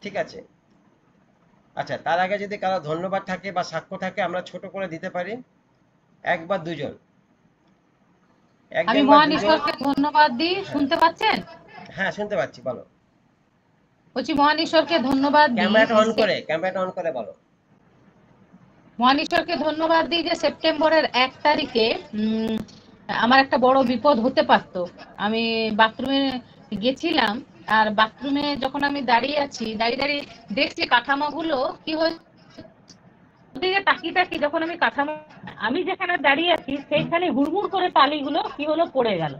ঠিক আছে। আচ্ছা, তার আগে যদি কারো ধন্যবাদ থাকে বা সাক্ষ্য থাকে আমরা ছোট করে দিতে পারি, এক বা দুজন, আমি একজন বা মহান দুজন। ঈশ্বরকে ধন্যবাদ দিই। হ্যাঁ, শুনতে পাচ্ছেন? হ্যাঁ শুনতে পাচ্ছি, বলো। বলছি মহান ঈশ্বরকে ধন্যবাদ দিই ক্যামেরাটা অন করে বলো। মহান ঈশ্বরকে ধন্যবাদ দিই যে সেপ্টেম্বরের 1 তারিখে আমার একটা বড় বিপদ হতে পারতো। আমি বাথরুমে গেছিলাম, আর বাথরুমে যখন আমি দাঁড়িয়ে আছি, দাঁড়িয়ে দেখছি কাঠামোগুলো কি হয়েছে, দিকে তাকিয়ে তাকিয়ে যখন আমি আমি যেখানে দাঁড়িয়ে আছি সেইখানে হুড়মুড় করে টালিগুলো কি হলো, পড়ে গেল।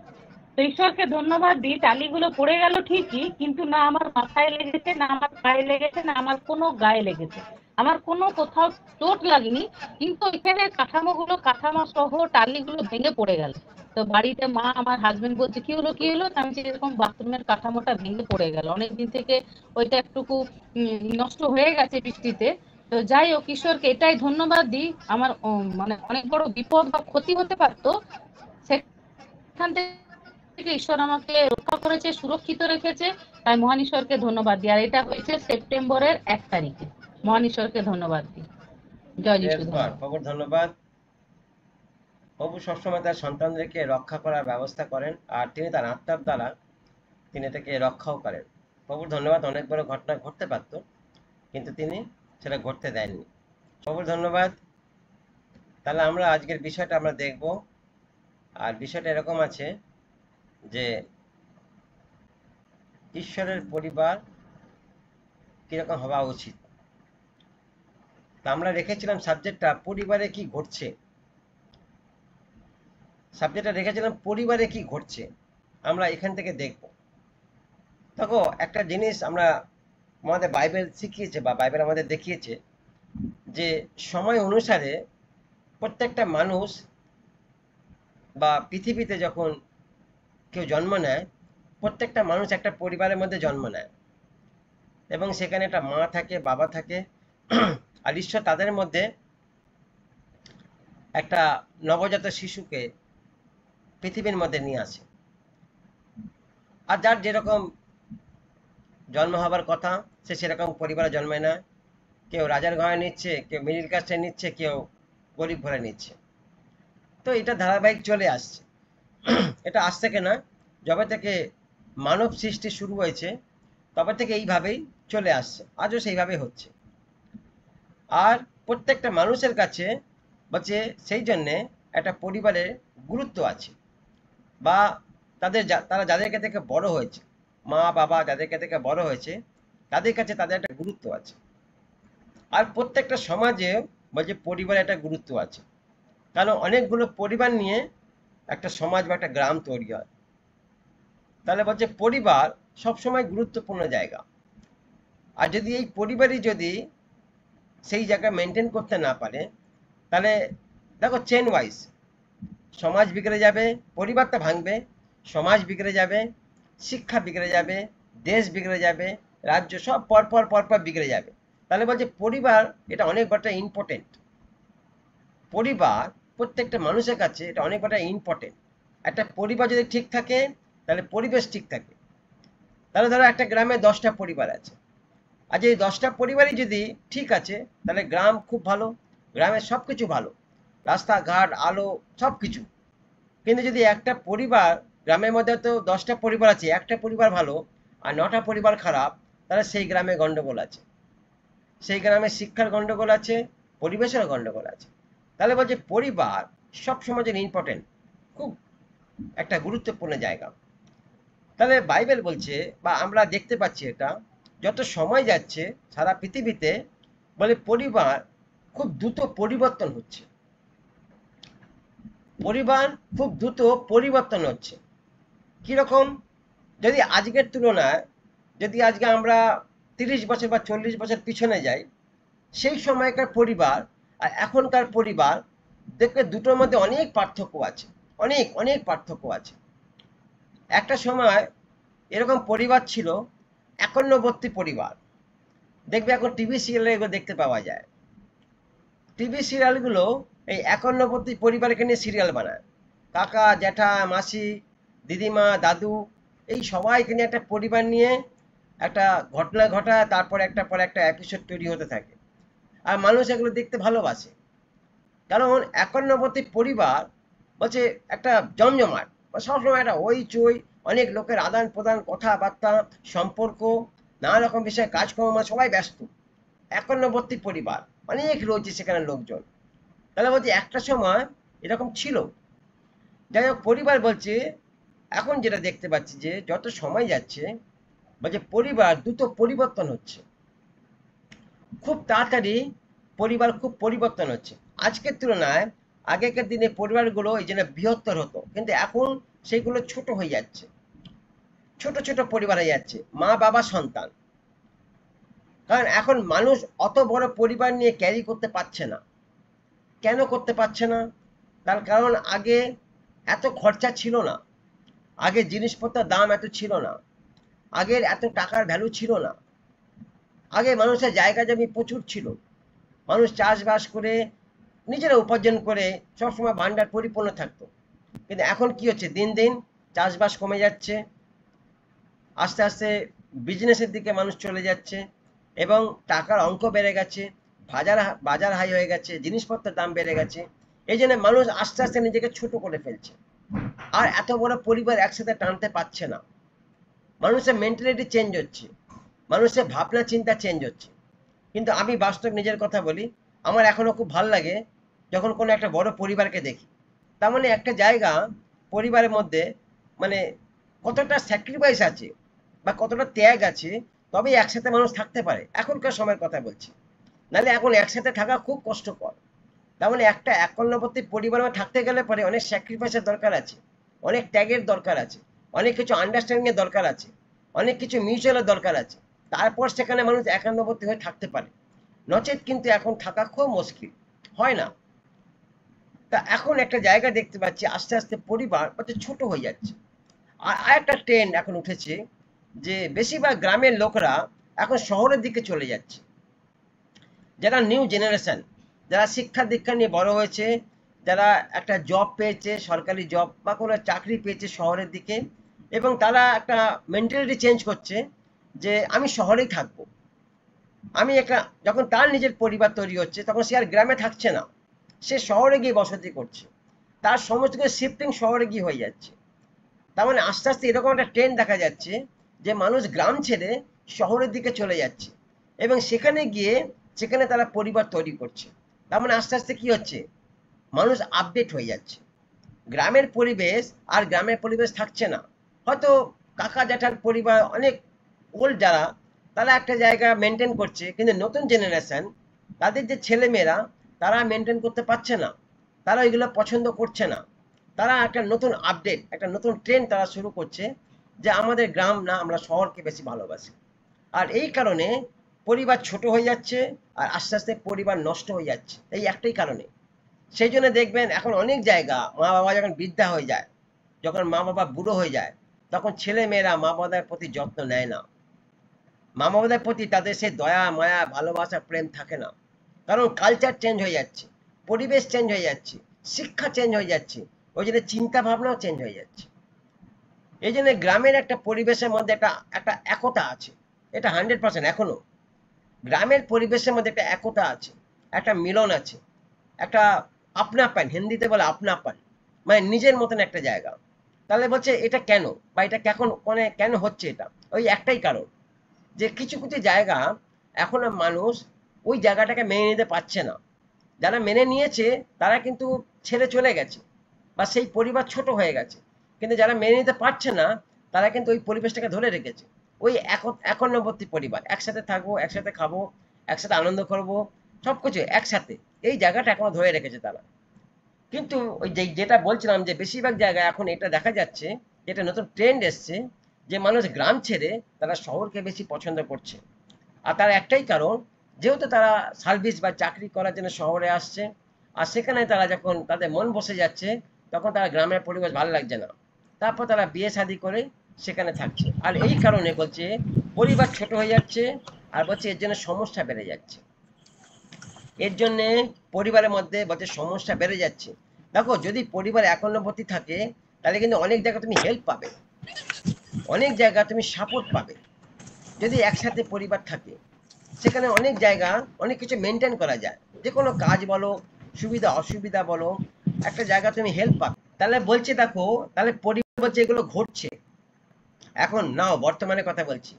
তো ঈশ্বরকে ধন্যবাদ দিই, টালিগুলো পড়ে গেল ঠিকই, কিন্তু না আমার মাথায় লেগেছে, না আমার পায়ে লেগেছে, না আমার কোনো গায়ে লেগেছে। আমার কোনো কোথাও চোট লাগেনি, কিন্তু ওইখানে কাঠামো সহ টালিগুলো ভেঙে পড়ে গেল। তো বাড়িতে মা, আমার হাজবেন্ড বলছে কি হলো কি হলো, আমি এরকম বাথরুমের কাঠামোটা ভেঙে পড়ে গেল, অনেকদিন থেকে ওইটা একটুকু নষ্ট হয়ে গেছে বৃষ্টিতে। তো যাই হোক, ঈশ্বরকে এটাই ধন্যবাদ দিই, আমার মানে অনেক বড় বিপদ বা ক্ষতি হতে পারতো, সেখান থেকে ঈশ্বর আমাকে রক্ষা করেছে, সুরক্ষিত রেখেছে। তাই মহান ঈশ্বরকে ধন্যবাদ দিই। আর এটা হয়েছে সেপ্টেম্বরের 1 তারিখে। মহান ঈশ্বরকে ধন্যবাদ দিই। জয় যিশু, ধন্যবাদ। প্রভুর ধন্যবাদ। প্রভু সবসময় তার সন্তানদেরকে রক্ষা করার ব্যবস্থা করেন, আর তিনি তার আত্মার দ্বারা তিনি তাকে রক্ষাও করেন। প্রভুর ধন্যবাদ। অনেক বড় ঘটনা ঘটতে পারত, কিন্তু তিনি সেটা ঘটতে দেননি। প্রভুর ধন্যবাদ। তাহলে আমরা আজকের বিষয়টা আমরা দেখব। আর বিষয়টা এরকম আছে যে ঈশ্বরের পরিবার কিরকম হওয়া উচিত। তা আমরা রেখেছিলাম সাবজেক্টটা পরিবারে কি ঘটছে। সাবজেক্টটা রেখেছিলাম পরিবারে কি ঘটছে, আমরা এখান থেকে দেখব। দেখো, একটা জিনিস আমরা, আমাদের বাইবেল শিখিয়েছে বা বাইবেল আমাদের দেখিয়েছে যে সময় অনুসারে প্রত্যেকটা মানুষ বা পৃথিবীতে যখন কেউ জন্ম নেয়, প্রত্যেকটা মানুষ একটা পরিবারের মধ্যে জন্ম নেয়, এবং সেখানে একটা মা থাকে, বাবা থাকে, আর ঈশ্বর তাদের মধ্যে একটা নবজাত শিশুকে পৃথিবীর মধ্যে নিয়ে আসে। আর যার যেরকম জন্ম হবার কথা, সে সেরকম পরিবারে জন্মায় না। কেউ রাজার ঘরে নিচ্ছে, কেউ মিডিল ক্লাসে নিচ্ছে, কেউ গরিব ঘরে নিচ্ছে। তো এটা ধারাবাহিক চলে আসছে। এটা আজ থেকে না, যবে থেকে মানব সৃষ্টি শুরু হয়েছে তবে থেকে এইভাবেই চলে আসছে, আজও সেইভাবে হচ্ছে। আর প্রত্যেকটা মানুষের কাছে বলছে সেই জন্যে একটা পরিবারের গুরুত্ব আছে, বা তারা যাদেরকে থেকে বড় হয়েছে, মা বাবা যাদেরকে থেকে বড় হয়েছে, তাদের কাছে তাদের একটা গুরুত্ব আছে। আর প্রত্যেকটা সমাজে বলছে পরিবারের একটা গুরুত্ব আছে, কারণ অনেকগুলো পরিবার নিয়ে একটা সমাজ বা একটা গ্রাম তৈরি হয়। তাহলে বলছে পরিবার সবসময় গুরুত্বপূর্ণ জায়গা। আর যদি এই পরিবারই যদি সেই জায়গা মেনটেন করতে না পারে, তাহলে দেখো চেন ওয়াইজ সমাজ বিগড়ে যাবে, পরিবারটা ভাঙবে, সমাজ বিগড়ে যাবে, শিক্ষা বিগড়ে যাবে, দেশ বিগড়ে যাবে, রাজ্য সব পরপর পরপর বিগড়ে যাবে। তাহলে বলছে পরিবার এটা অনেক বড় ইম্পর্টেন্ট। পরিবার প্রত্যেকটা মানুষের কাছে এটা অনেক বড় ইম্পর্টেন্ট। একটা পরিবার যদি ঠিক থাকে, তাহলে পরিবেশ ঠিক থাকে। তাহলে ধরো একটা গ্রামে 10টা পরিবার আছে, আর এই 10টা পরিবারই যদি ঠিক আছে, তাহলে গ্রাম খুব ভালো, গ্রামের সব কিছু ভালো, রাস্তাঘাট, আলো, সব কিছু। কিন্তু যদি একটা পরিবার, গ্রামের মধ্যে তো 10টা পরিবার আছে, একটা পরিবার ভালো আর 9টা পরিবার খারাপ, তাহলে সেই গ্রামে গন্ডগোল আছে, সেই গ্রামে শিক্ষার গন্ডগোল আছে, পরিবেশের গন্ডগোল আছে। তাহলে বলছে পরিবার সব সমাজের ইম্পর্টেন্ট, খুব একটা গুরুত্বপূর্ণ জায়গা। তাহলে বাইবেল বলছে, বা আমরা দেখতে পাচ্ছি এটা, যত সময় যাচ্ছে সারা পৃথিবীতে বলে পরিবার খুব দ্রুত পরিবর্তন হচ্ছে। পরিবার খুব দ্রুত পরিবর্তন হচ্ছে। কিরকম? যদি আজকের তুলনায়, যদি আজকে আমরা 30 বছর বা 40 বছর পিছনে যাই, সেই সময়কার পরিবার আর এখনকার পরিবার দেখবে দুটোর মধ্যে অনেক পার্থক্য আছে, অনেক অনেক পার্থক্য আছে। একটা সময় এরকম পরিবার ছিল, একান্নবর্তী পরিবার। দেখবে এখন টিভি সিরিয়ালে এগুলো দেখতে পাওয়া যায়। টিভি সিরিয়ালগুলো এই একান্নবর্তী পরিবারকে নিয়ে সিরিয়াল বানায়। কাকা, জ্যাঠা, মাসি, দিদিমা, দাদু, এই সবাইকে নিয়ে একটা পরিবার নিয়ে একটা ঘটনা ঘটায়, তারপর একটা পরে একটা এপিসোড তৈরি হতে থাকে, আর মানুষ এগুলো দেখতে ভালোবাসে। কারণ একান্নবর্তী পরিবার বলছে একটা জমজমাট, সবসময় একটা হইচই, অনেক লোকের আদান প্রদান, কথাবার্তা, সম্পর্ক, নানা রকম বিষয়ে কাজকর্ম, সবাই ব্যস্ত। একান্নবর্তী পরিবার, অনেক রয়েছে সেখানে লোকজন। তাহলে বলছি একটা সময় এরকম ছিল। যাই হোক, পরিবার বলছে এখন যেটা দেখতে পাচ্ছি যে যত সময় যাচ্ছে বলছে পরিবার দ্রুত পরিবর্তন হচ্ছে, খুব তাড়াতাড়ি পরিবার খুব পরিবর্তন হচ্ছে। আজকের তুলনায় আগেকার দিনে পরিবারগুলো এই জন্য বৃহত্তর হতো, কিন্তু এখন সেইগুলো ছোট হয়ে যাচ্ছে, ছোট ছোট পরিবার হয়ে যাচ্ছে, মা বাবা সন্তান। কারণ এখন মানুষ অত বড় পরিবার নিয়ে ক্যারি করতে পারছে না। কেন করতে পারছে না? তার কারণ আগে এত খরচা ছিল না, আগে জিনিসপত্রের দাম এত ছিল না, আগের এত টাকার ভ্যালু ছিল না, আগে মানুষের জায়গা জমি প্রচুর ছিল, মানুষ চাষবাস করে নিজেরা উপার্জন করে সবসময় ভান্ডার পরিপূর্ণ থাকতো। কিন্তু এখন কি হচ্ছে, দিন দিন চাষবাস কমে যাচ্ছে, আস্তে আস্তে বিজনেসের দিকে মানুষ চলে যাচ্ছে, এবং টাকার অঙ্ক বেড়ে গেছে, বাজার বাজার হাই হয়ে গেছে, জিনিসপত্রের দাম বেড়ে গেছে। এই জন্য মানুষ আস্তে আস্তে নিজেকে ছোট করে ফেলছে, আর এত বড় পরিবার একসাথে টানতে পারছে না। মানুষের মেন্টালিটি চেঞ্জ হচ্ছে, মানুষের ভাবনা চিন্তা চেঞ্জ হচ্ছে। কিন্তু আমি বাস্তব নিজের কথা বলি, আমার এখনো খুব ভালো লাগে যখন কোনো একটা বড় পরিবারকে দেখি। তার মানে একটা জায়গা, পরিবারের মধ্যে মানে কতটা স্যাক্রিফাইস আছে বা কতটা ত্যাগ আছে, তবেই একসাথে মানুষ থাকতে পারে, এখনকার সময়ের কথা বলছি। নাহলে এখন একসাথে থাকা খুব কষ্টকর। তার মানে একটা একান্নবর্তী পরিবারে থাকতে গেলে পরে অনেক স্যাক্রিফাইসের দরকার আছে, অনেক ত্যাগের দরকার আছে, অনেক কিছু আন্ডারস্ট্যান্ডিং এর দরকার আছে, অনেক কিছু মিউচুয়ালের দরকার আছে। তারপর সেখানে মানুষ একান্নবর্তী হয়ে থাকতে পারে, নচেত কিন্তু এখন থাকা খুব মুশকিল, হয় না। তা এখন একটা জায়গা দেখতে পাচ্ছি আস্তে আস্তে পরিবার হচ্ছে ছোট হয়ে যাচ্ছে। আর একটা ট্রেন্ড এখন উঠেছে যে বেশিরভাগ গ্রামের লোকরা এখন শহরের দিকে চলে যাচ্ছে। যারা নিউ জেনারেশন, যারা শিক্ষা দীক্ষা নিয়ে বড় হয়েছে, যারা একটা জব পেয়েছে, সরকারি জব বা কোনো চাকরি পেয়েছে শহরের দিকে, এবং তারা একটা মেন্টালিটি চেঞ্জ করছে যে আমি শহরেই থাকবো। আমি একটা, যখন তার নিজের পরিবার তৈরি হচ্ছে তখন সে আর গ্রামে থাকছে না, সে শহরে গিয়ে বসতি করছে, তার সমস্ত কিছু শিফটিং শহরে গিয়ে হয়ে যাচ্ছে। তার মানে আস্তে আস্তে এরকম একটা ট্রেন্ড দেখা যাচ্ছে যে মানুষ গ্রাম ছেড়ে শহরের দিকে চলে যাচ্ছে, এবং সেখানে গিয়ে সেখানে তারা পরিবার তৈরি করছে। তার মানে আস্তে আস্তে কি হচ্ছে, মানুষ আপডেট হয়ে যাচ্ছে, গ্রামের পরিবেশ আর গ্রামের পরিবেশ থাকছে না। হয়তো কাকা জ্যাঠার পরিবার অনেক ওল্ড, যারা তারা একটা জায়গা মেনটেন করছে, কিন্তু নতুন জেনারেশন, তাদের যে ছেলে মেয়েরা, তারা মেনটেন করতে পারছে না, তারা এগুলো পছন্দ করছে না। তারা একটা নতুন আপডেট, একটা নতুন ট্রেন্ড তারা শুরু করছে যে আমাদের গ্রাম না, আমরা শহরকে বেশি ভালোবাসি। আর এই কারণে পরিবার ছোট হয়ে যাচ্ছে, আর আস্তে আস্তে পরিবার নষ্ট হয়ে যাচ্ছে, এই একটাই কারণে। সেই জন্য দেখবেন এখন অনেক জায়গা মা বাবা যখন বৃদ্ধা হয়ে যায়, যখন মা বাবা বুড়ো হয়ে যায়, তখন ছেলে মেয়েরা মা বাবার প্রতি যত্ন নেয় না, মা বাবাদের প্রতি তাদের সেই দয়া মায়া ভালোবাসা প্রেম থাকে না। কারণ কালচার চেঞ্জ হয়ে যাচ্ছে, পরিবেশ চেঞ্জ হয়ে যাচ্ছে, শিক্ষা চেঞ্জ হয়ে যাচ্ছে, ওই জন্য চিন্তা ভাবনাও চেঞ্জ হয়ে যাচ্ছে। এই জন্য গ্রামের একটা পরিবেশের মধ্যে একটা একটা একতা আছে, এটা 100% এখনো গ্রামের পরিবেশের মধ্যে একটা একতা আছে, একটা মিলন আছে, একটা আপনাপন, হিন্দিতে বলে আপনাপন, মানে নিজের মতন একটা জায়গা। তাহলে বলছে এটা কেন, বা এটা কখন মানে কেন হচ্ছে, এটা ওই একটাই কারণ যে কিছু কিছু জায়গা এখনো মানুষ ওই জায়গাটাকে মেনে নিতে পারছে না। যারা মেনে নিয়েছে তারা কিন্তু ছেড়ে চলে গেছে, বা সেই পরিবার ছোট হয়ে গেছে। কিন্তু যারা মেনে নিতে পারছে না, তারা কিন্তু ওই পরিবেশটাকে ধরে রেখেছে। ওই একান্নবর্তী পরিবার, একসাথে থাকবো, একসাথে খাবো, একসাথে আনন্দ করবো, সবকিছু একসাথে, এই জায়গাটা এখনো ধরে রেখেছে তারা। কিন্তু ওই যেটা বলছিলাম যে বেশিরভাগ জায়গায় এখন এটা দেখা যাচ্ছে, যেটা নতুন ট্রেন্ড এসছে, যে মানুষ গ্রাম ছেড়ে তারা শহরকে বেশি পছন্দ করছে। আর তার একটাই কারণ, যেহেতু তারা সার্ভিস বা চাকরি করার জন্য শহরে আসছে, আর সেখানে তারা যখন তাদের মন বসে যাচ্ছে, তখন তারা গ্রামের পরিবেশ ভালো লাগছে না, তারপর তারা বিয়ে শাদী করে সেখানে থাকছে। আর এই কারণে বলছে পরিবার ছোট হয়ে যাচ্ছে, আর বলছে এর জন্য সমস্যা বেড়ে যাচ্ছে, এর জন্য পরিবারের মধ্যে বলছে সমস্যা বেড়ে যাচ্ছে। দেখো, যদি পরিবার একান্নবর্তী থাকে, তাহলে কিন্তু অনেক জায়গায় তুমি হেল্প পাবে, অনেক জায়গায় তুমি সাপোর্ট পাবে, যদি একসাথে পরিবার থাকে সেখানে অনেক জায়গা অনেক কিছু মেনটেন করা যায়, যে কোনো কাজ বলো, সুবিধা অসুবিধা বলো, একটা জায়গা তুমি হেল্প পাবে। তাহলে বলছে দেখো, তাহলে পরিবার বলছে এগুলো ঘটছে এখন, নাও বর্তমানে কথা বলছি,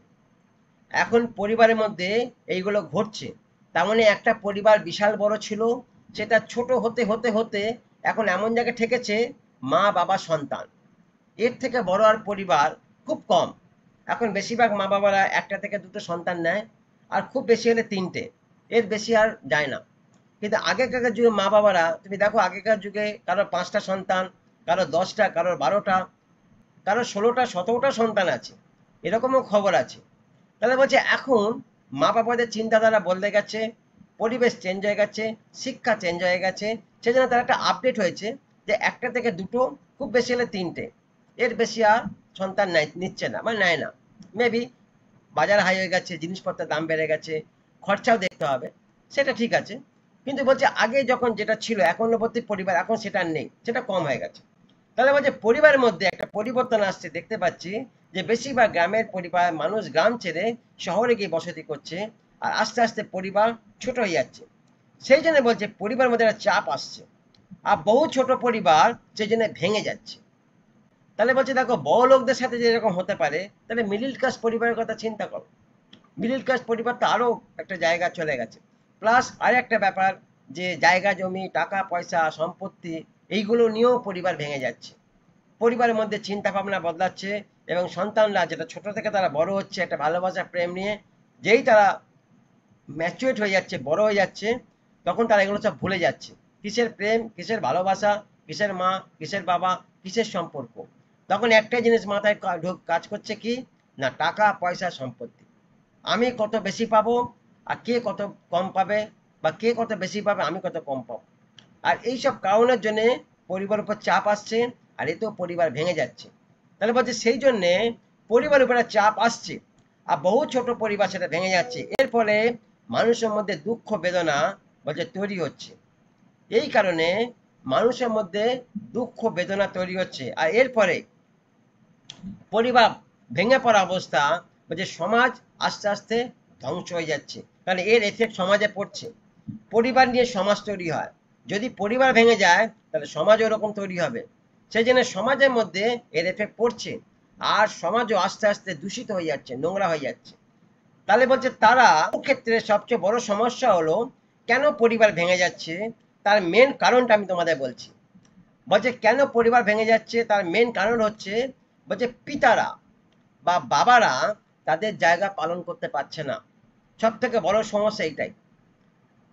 এখন পরিবারের মধ্যে এইগুলো ঘটছে। তার মানে একটা পরিবার বিশাল বড় ছিল, সেটা ছোট হতে হতে হতে এখন এমন জায়গায় ঠেকেছে মা বাবা সন্তান, এর থেকে বড় আর পরিবার খুব কম। এখন বেশিরভাগ মা বাবারা একটা থেকে দুটো সন্তান নেয়, আর খুব বেশি হলে তিনটে, এর বেশি আর যায় না। কিন্তু আগেকার যুগে মা বাবারা তুমি দেখো, আগেকার যুগে কারো 5টা সন্তান, কারো 10টা, কারো 12টা, কারো 16টা 17টা সন্তান আছে, এরকমও খবর আছে। তাহলে বলছে এখন মা বাবাদের চিন্তাধারা বদলে গেছে, পরিবেশ চেঞ্জ হয়ে গেছে, শিক্ষা চেঞ্জ হয়ে গেছে, সেজন্য তার একটা আপডেট হয়েছে যে একটা থেকে দুটো, খুব বেশি হলে তিনটে, এর বেশি আর সন্তান নিচ্ছে না, মানে নেয় না। মেবি বাজার হাই হয়ে গেছে, জিনিসপত্রের দাম বেড়ে গেছে, খরচাও দেখতে হবে, সেটা ঠিক আছে। কিন্তু বলছে আগে যখন যেটা ছিল একান্নবর্তী পরিবার, এখন সেটা আর নেই, সেটা কম হয়ে গেছে। তাহলে বলছে পরিবারের মধ্যে একটা পরিবর্তন আসছে, দেখতে পাচ্ছি যে বেশিরভাগ গ্রামের পরিবার, মানুষ গ্রাম ছেড়ে শহরে গিয়ে বসতি করছে, আর আস্তে আস্তে পরিবার ছোট হয়ে যাচ্ছে। সেই জন্য বলছে পরিবারের মধ্যে একটা চাপ আসছে, আর বহু ছোট পরিবার সেই জন্য ভেঙে যাচ্ছে। তাহলে বলছে দেখো, বড় লোকদের সাথে যেরকম হতে পারে, তাহলে মিডিল ক্লাস পরিবারের কথা চিন্তা করো। মিডিল ক্লাস পরিবার তো আরো একটা জায়গা চলে গেছে। প্লাস আর একটা ব্যাপার, যে জায়গা জমি, টাকা পয়সা, সম্পত্তি, এইগুলো নিয়েও পরিবার ভেঙে যাচ্ছে। পরিবারের মধ্যে চিন্তা ভাবনা বদলাচ্ছে, এবং সন্তানরা যেটা ছোট থেকে তারা বড় হচ্ছে একটা ভালোবাসা প্রেম নিয়ে, যেই তারা ম্যাচুরেট হয়ে যাচ্ছে, বড় হয়ে যাচ্ছে, তখন তারা এগুলো সব ভুলে যাচ্ছে। কিসের প্রেম, কিসের ভালোবাসা, কিসের মা, কিসের বাবা, কিসের সম্পর্ক। তখন একটাই জিনিস মাথায় কাজ করছে, কি না, টাকা পয়সা সম্পত্তি। আমি কত বেশি পাবো, আর কে কত কম পাবে, বা কে কত বেশি পাবে, আমি কত কম পাবো। আর এইসব কারণের জন্য পরিবারের উপর চাপ আসছে, আর এতেও পরিবার ভেঙে যাচ্ছে। তাহলে বলছে সেই জন্যে পরিবারের উপরে চাপ আসছে, আর বহু ছোট পরিবার সেটা ভেঙে যাচ্ছে। এর ফলে মানুষের মধ্যে দুঃখ বেদনা বলছে তৈরি হচ্ছে। এই কারণে মানুষের মধ্যে দুঃখ বেদনা তৈরি হচ্ছে, আর এর ফলে পরিবার ভেঙে পড়া অবস্থা, বলছে সমাজ আস্তে আস্তে ধ্বংস হয়ে যাচ্ছে, কারণ এর এফেক্ট সমাজে পড়ছে। পরিবার নিয়ে সমাজ তৈরি হয়, যদি পরিবার ভেঙে যায় তাহলে সমাজ ওরকম তৈরি হবে। সেই জন্য সমাজের মধ্যে এর এফেক্ট পড়ছে, আর সমাজও আস্তে আস্তে দূষিত হয়ে যাচ্ছে, নোংরা হয়ে যাচ্ছে। তাহলে বলছে তারা ক্ষেত্রে সবচেয়ে বড় সমস্যা হলো কেন পরিবার ভেঙে যাচ্ছে, তার মেন কারণটা আমি তোমাদের বলছি। বলছে কেন পরিবার ভেঙে যাচ্ছে, তার মেন কারণ হচ্ছে, বলছে পিতারা বা বাবারা তাদের জায়গা পালন করতে পারছে না। সব থেকে বড় সমস্যা এইটাই।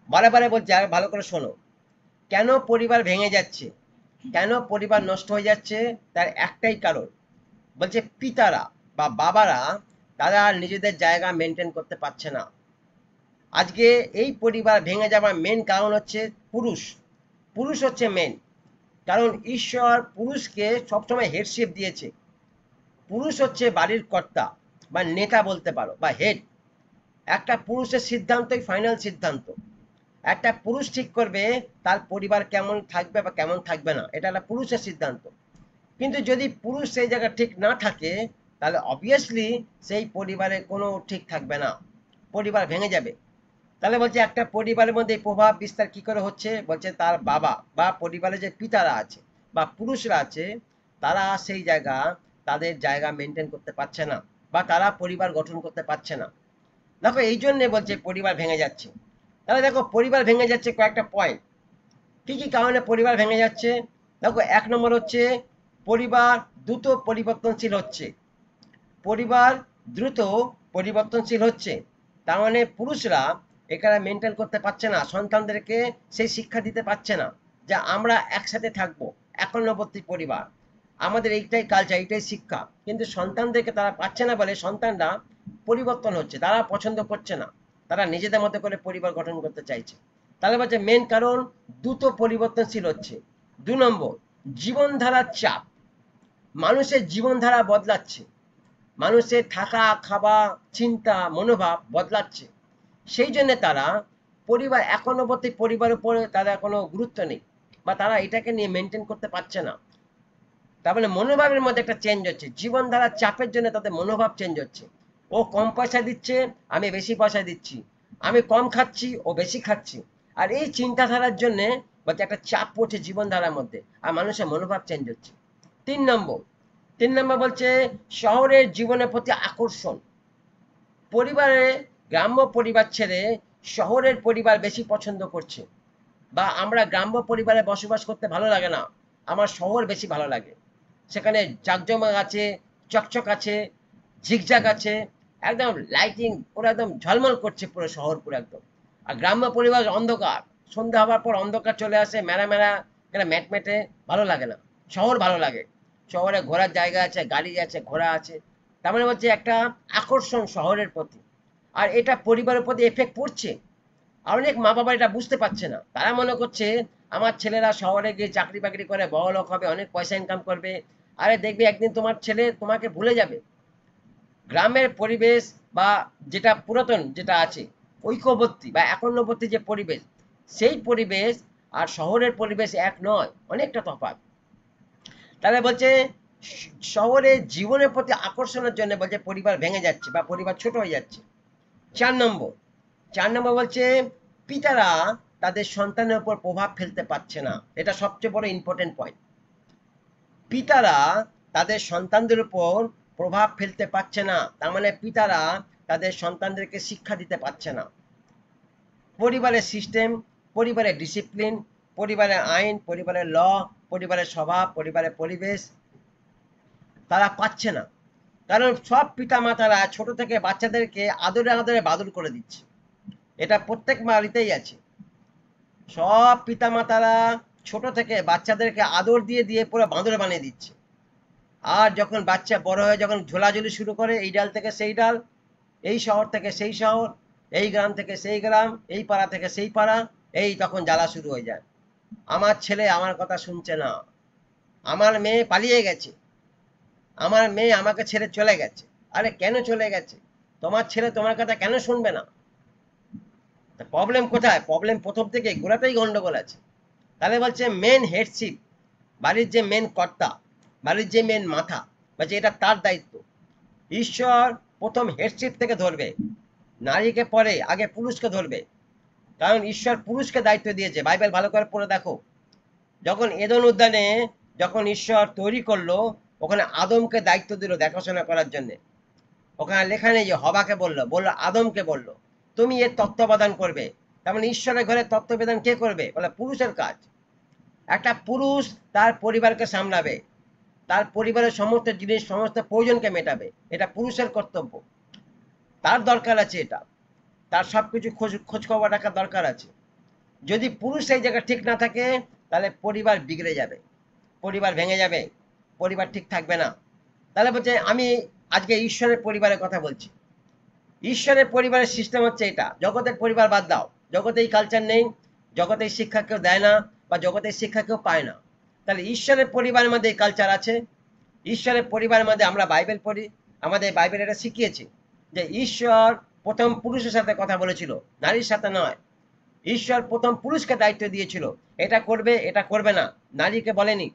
বারে বারে বলছে, আর ভালো করে শোনো, কেন পরিবার ভেঙে যাচ্ছে, কেন পরিবার নষ্ট হয়ে যাচ্ছে, তার একটাই কারণ। বলছে পিতারা বা বাবারা তারা নিজেদের জায়গা মেনটেন করতে পারছে না। আজকে এই পরিবার ভেঙে যাওয়ার মেন কারণ হচ্ছে পুরুষ। পুরুষ হচ্ছে মেন কারণ। ঈশ্বর পুরুষকে সবসময় হেডশিপ দিয়েছে। পুরুষ হচ্ছে বাড়ির কর্তা বা নেতা বলতে পারো, বা হেড। একটা পুরুষের সিদ্ধান্তই ফাইনাল সিদ্ধান্ত। একটা পুরুষ ঠিক করবে তার পরিবার কেমন থাকবে বা কেমন থাকবে না, এটা একটা পুরুষের সিদ্ধান্ত। কিন্তু যদি পুরুষ সেই জায়গা ঠিক না থাকে, তাহলে অবভিয়াসলি সেই পরিবারে কোনো ঠিক থাকবে না, পরিবার ভেঙে যাবে। তাহলে বলছে একটা পরিবারের মধ্যে প্রভাব বিস্তার কি করে হচ্ছে, বলছে তার বাবা বা পরিবারে যে পিতারা আছে বা পুরুষরা আছে, তারা সেই জায়গা, তাদের জায়গা মেনটেন করতে পারছে না, বা তারা পরিবার গঠন করতে পারছে না। দেখো এই জন্যে বলছে পরিবার ভেঙে যাচ্ছে। তাহলে দেখো পরিবার ভেঙে যাচ্ছে কয়েকটা পয়েন্ট, কি কি কারণে পরিবার ভেঙে যাচ্ছে। দেখো 1 নম্বর হচ্ছে পরিবার দ্রুত পরিবর্তনশীল হচ্ছে। পরিবার দ্রুত পরিবর্তনশীল হচ্ছে, তার মানে পুরুষরা এখানে মেনটেন করতে পারছে না, সন্তানদেরকে সেই শিক্ষা দিতে পারছে না যে আমরা একসাথে থাকবো, একান্নবর্তী পরিবার, আমাদের এইটাই কালচার, এইটাই শিক্ষা। কিন্তু সন্তানদেরকে তারা পাচ্ছে না বলে সন্তানরা পরিবর্তন হচ্ছে, তারা পছন্দ করছে না, তারা নিজেদের মতো করে পরিবার গঠন করতে চাইছে। তাহলে বলছে মেন কারণ দ্রুত পরিবর্তনশীল হচ্ছে। 2 নম্বর, জীবনধারার চাপ। মানুষের জীবনধারা বদলাচ্ছে, মানুষের থাকা খাওয়া চিন্তা মনোভাব বদলাচ্ছে। সেই জন্য তারা পরিবার, একান্নবর্তী পরিবারের উপরে তাদের কোনো গুরুত্ব নেই, বা তারা এটাকে নিয়ে মেনটেন করতে পারছে না। তার মানে মনোভাবের মধ্যে একটা চেঞ্জ হচ্ছে, জীবনধারার চাপের জন্য তাদের মনোভাব চেঞ্জ হচ্ছে। ও কম পয়সা দিচ্ছে, আমি বেশি পয়সা দিচ্ছি, আমি কম খাচ্ছি, ও বেশি খাচ্ছি। আর এই চিন্তাধারার জন্যে বলছে একটা চাপ পড়ছে জীবনধারার মধ্যে, আর মানুষের মনোভাব চেঞ্জ হচ্ছে। 3 নম্বর, 3 নম্বর বলছে শহরের জীবনের প্রতি আকর্ষণ। পরিবারে গ্রাম্য পরিবার ছেড়ে শহরের পরিবার বেশি পছন্দ করছে, বা আমরা গ্রাম্য পরিবারে বসবাস করতে ভালো লাগে না, আমার শহর বেশি ভালো লাগে। সেখানে জাকজমক আছে, চকচক আছে, ঝিকঝাক আছে, একদম লাইটিং পুরো একদম ঝলমল করছে পুরো শহর পুরো একদম। আর গ্রাম্য পরিবার অন্ধকার, সন্ধ্যা হওয়ার পর অন্ধকার চলে আসে, মেলা মেলা এটা ম্যাটমেটে, ভালো লাগে না। শহর ভালো লাগে, শহরে ঘোরার জায়গা আছে, গাড়ি আছে, ঘোড়া আছে। তার মানে হচ্ছে একটা আকর্ষণ শহরের প্রতি। আর এটা পরিবারের প্রতি এফেক্ট পড়ছে। আর অনেক মা বাবা এটা বুঝতে পারছে না, তারা মনে করছে আমার ছেলেরা শহরে গিয়ে চাকরি বাকরি করে বড়লোক হবে, অনেক পয়সা ইনকাম করবে। আরে দেখবি একদিন তোমার ছেলে তোমাকে ভুলে যাবে। গ্রামের পরিবেশ বা যেটা পুরাতন যেটা আছে, ঐক্যবর্তী বা একান্নবর্তী যে পরিবেশ, সেই পরিবেশ আর শহরের পরিবেশ এক নয়, অনেকটা তফাৎ। তাহলে বলছে শহরে জীবনের প্রতি আকর্ষণের জন্য বলছে পরিবার ভেঙে যাচ্ছে বা পরিবার ছোট হয়ে যাচ্ছে। 4 নম্বর, 4 নম্বর বলছে পিতারা তাদের সন্তানের উপর প্রভাব ফেলতে পারছে না। এটা সবচেয়ে বড় ইম্পর্টেন্ট পয়েন্ট। পিতারা তাদের সন্তানদের উপর প্রভাব ফেলতে পারছে না, তার মানে পিতারা তাদের সন্তানদেরকে শিক্ষা দিতে পারছে না। পরিবারের সিস্টেম, পরিবারের ডিসিপ্লিন, পরিবারের আইন, পরিবারের ল, পরিবারের স্বভাব, পরিবারের পরিবেশ তারা পাচ্ছে না। কারণ সব পিতা মাতারা ছোট থেকে বাচ্চাদেরকে আদরে আদরে বাদর করে দিচ্ছে। এটা প্রত্যেক বাড়িতেই আছে। সব পিতা মাতারা ছোট থেকে বাচ্চাদেরকে আদর দিয়ে দিয়ে পুরো বাঁদর বানিয়ে দিচ্ছে। আর যখন বাচ্চা বড় হয়ে যখন ঝোলাঝুলি শুরু করে, এই ডাল থেকে সেই ডাল, এই শহর থেকে সেই শহর, এই গ্রাম থেকে সেই গ্রাম, এই পাড়া থেকে সেই পাড়া, এই তখন জ্বালা শুরু হয়ে যায়। আমার ছেলে আমার কথা শুনছে না, আমার মেয়ে পালিয়ে গেছে, আমার মেয়ে আমাকে ছেড়ে চলে গেছে। আরে কেন চলে গেছে? তোমার ছেলে তোমার কথা কেন শুনবে না? প্রবলেম কোথায়? প্রবলেম প্রথম থেকে গোড়াতেই গন্ডগোল আছে। তাহলে বলছে মেন হেডশিপ, বাড়ির যে মেন কর্তা, বাড়ির যে মেন মাথা, বলছে এটা তার দায়িত্ব। ঈশ্বর প্রথম হেডশিপ থেকে ধরবে, নারীকে পরে, আগে পুরুষকে ধরবে। কারণ ঈশ্বর পুরুষকে দায়িত্ব দিয়েছে। বাইবেল ভালো করে পড়ে দেখো, যখন এদন উদ্যানে যখন ঈশ্বর তৈরি করলো, ওখানে আদমকে দায়িত্ব দিল দেখাশোনা করার জন্য। ওখানে লেখা নেই যে হবাকে বললো, বললো আদমকে বললো তুমি এর তত্ত্বাবধান করবে। তার মানে ঈশ্বরের ঘরে তত্ত্বাবধান কে করবে? বলে পুরুষের কাজ। একটা পুরুষ তার পরিবারকে সামলাবে, তার পরিবারের সমস্ত জিনিস, সমস্ত প্রয়োজনকে মেটাবে, এটা পুরুষের কর্তব্য। তার দরকার আছে এটা, তার সবকিছু খোঁজ খবর রাখার দরকার আছে। যদি পুরুষ এই জায়গা ঠিক না থাকে, তাহলে পরিবার বিগড়ে যাবে, পরিবার ভেঙে যাবে, পরিবার ঠিক থাকবে না। তাহলে বলছে আমি আজকে ঈশ্বরের পরিবারের কথা বলছি। ঈশ্বরের পরিবারের সিস্টেম হচ্ছে এটা। জগতের পরিবার বাদ দাও, জগতে এই কালচার নেই, জগতে এই শিক্ষা কেউ দেয় না, বা জগতের শিক্ষা কেউ পায় না। তাহলে ঈশ্বরের পরিবারের মধ্যে এই কালচার আছে। ঈশ্বরের পরিবারের মধ্যে আমরা বাইবেল পড়ি, আমাদের বাইবেল এটা শিখিয়েছে যে ঈশ্বর প্রথম পুরুষের সাথে কথা বলেছিল, নারীর সাথে নয়। ঈশ্বর প্রথম পুরুষকে দায়িত্ব দিয়েছিল, এটা করবে এটা করবে না, নারীকে বলেনি।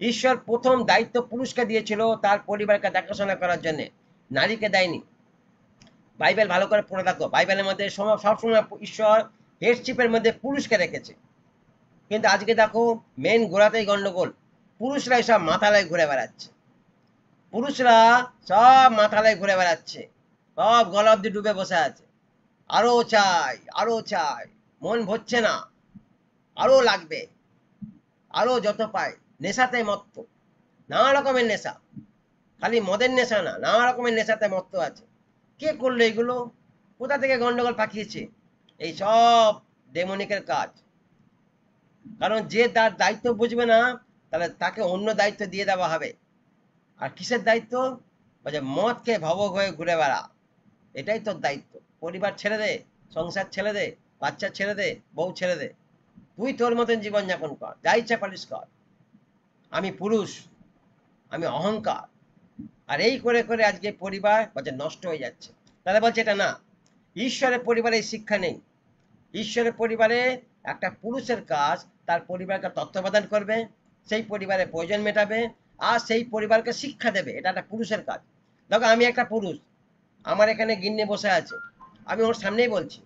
ঈশ্বর প্রথম দায়িত্ব পুরুষকে দিয়েছিল তার পরিবারকে দেখাশোনা করার জন্য, নারীকে দেয়নি। বাইবেল ভালো করে পড়ে দেখো, বাইবেলের মধ্যে সবসময় ঈশ্বর হেডশিপের মধ্যে পুরুষকে রেখেছে। কিন্তু আজকে দেখো মেন গোড়াতেই গন্ডগোল, পুরুষরাই সব মাথালায় ঘুরে বেড়াচ্ছে, পুরুষরা সব মাথালায় ঘুরে বেড়াচ্ছে, সব গলা অব্দি ডুবে বসে আছে। আরো চাই, আরো চাই, মন ভরছে না, আরো লাগবে, আরো যত পায়। নেশাতে মত্ত, নানা রকমের নেশা, খালি মদের নেশা না, নানা রকমের নেশাতে মত্ত আছে। কে করলো এগুলো? কোথা থেকে গন্ডগোল পাকিয়েছে? এই সব ডেমনিকের কাজ। কারণ যে তার দায়িত্ব বুঝবে না, তাহলে তাকে অন্য দায়িত্ব দিয়ে দেওয়া হবে। আর কিসের দায়িত্ব? বলছে মদ খেয়ে ভবক হয়ে ঘুরে বেড়া, এটাই তোর দায়িত্ব। পরিবার ছেড়ে দে, সংসার ছেড়ে দে, বাচ্চা ছেড়ে দে, বউ ছেড়ে দে, তুই তোর মতন জীবনযাপন কর, যা ইচ্ছা পারিস কর, আমি পুরুষ, আমি অহংকার। আর এই করে করে আজকে পরিবার বলছে নষ্ট হয়ে যাচ্ছে। তাহলে বলছে এটা না, ঈশ্বরের পরিবারে শিক্ষা নেই। ঈশ্বরের পরিবারে একটা পুরুষের কাজ তার পরিবারকে তত্ত্বাবধান করবে, সেই পরিবারের প্রয়োজন মেটাবে, আর সেই পরিবারকে শিক্ষা দেবে, এটা একটা পুরুষের কাজ। দেখো আমি একটা পুরুষ, আমার এখানে গিন্নি বসে আছে, আমি ওর সামনেই বলছি,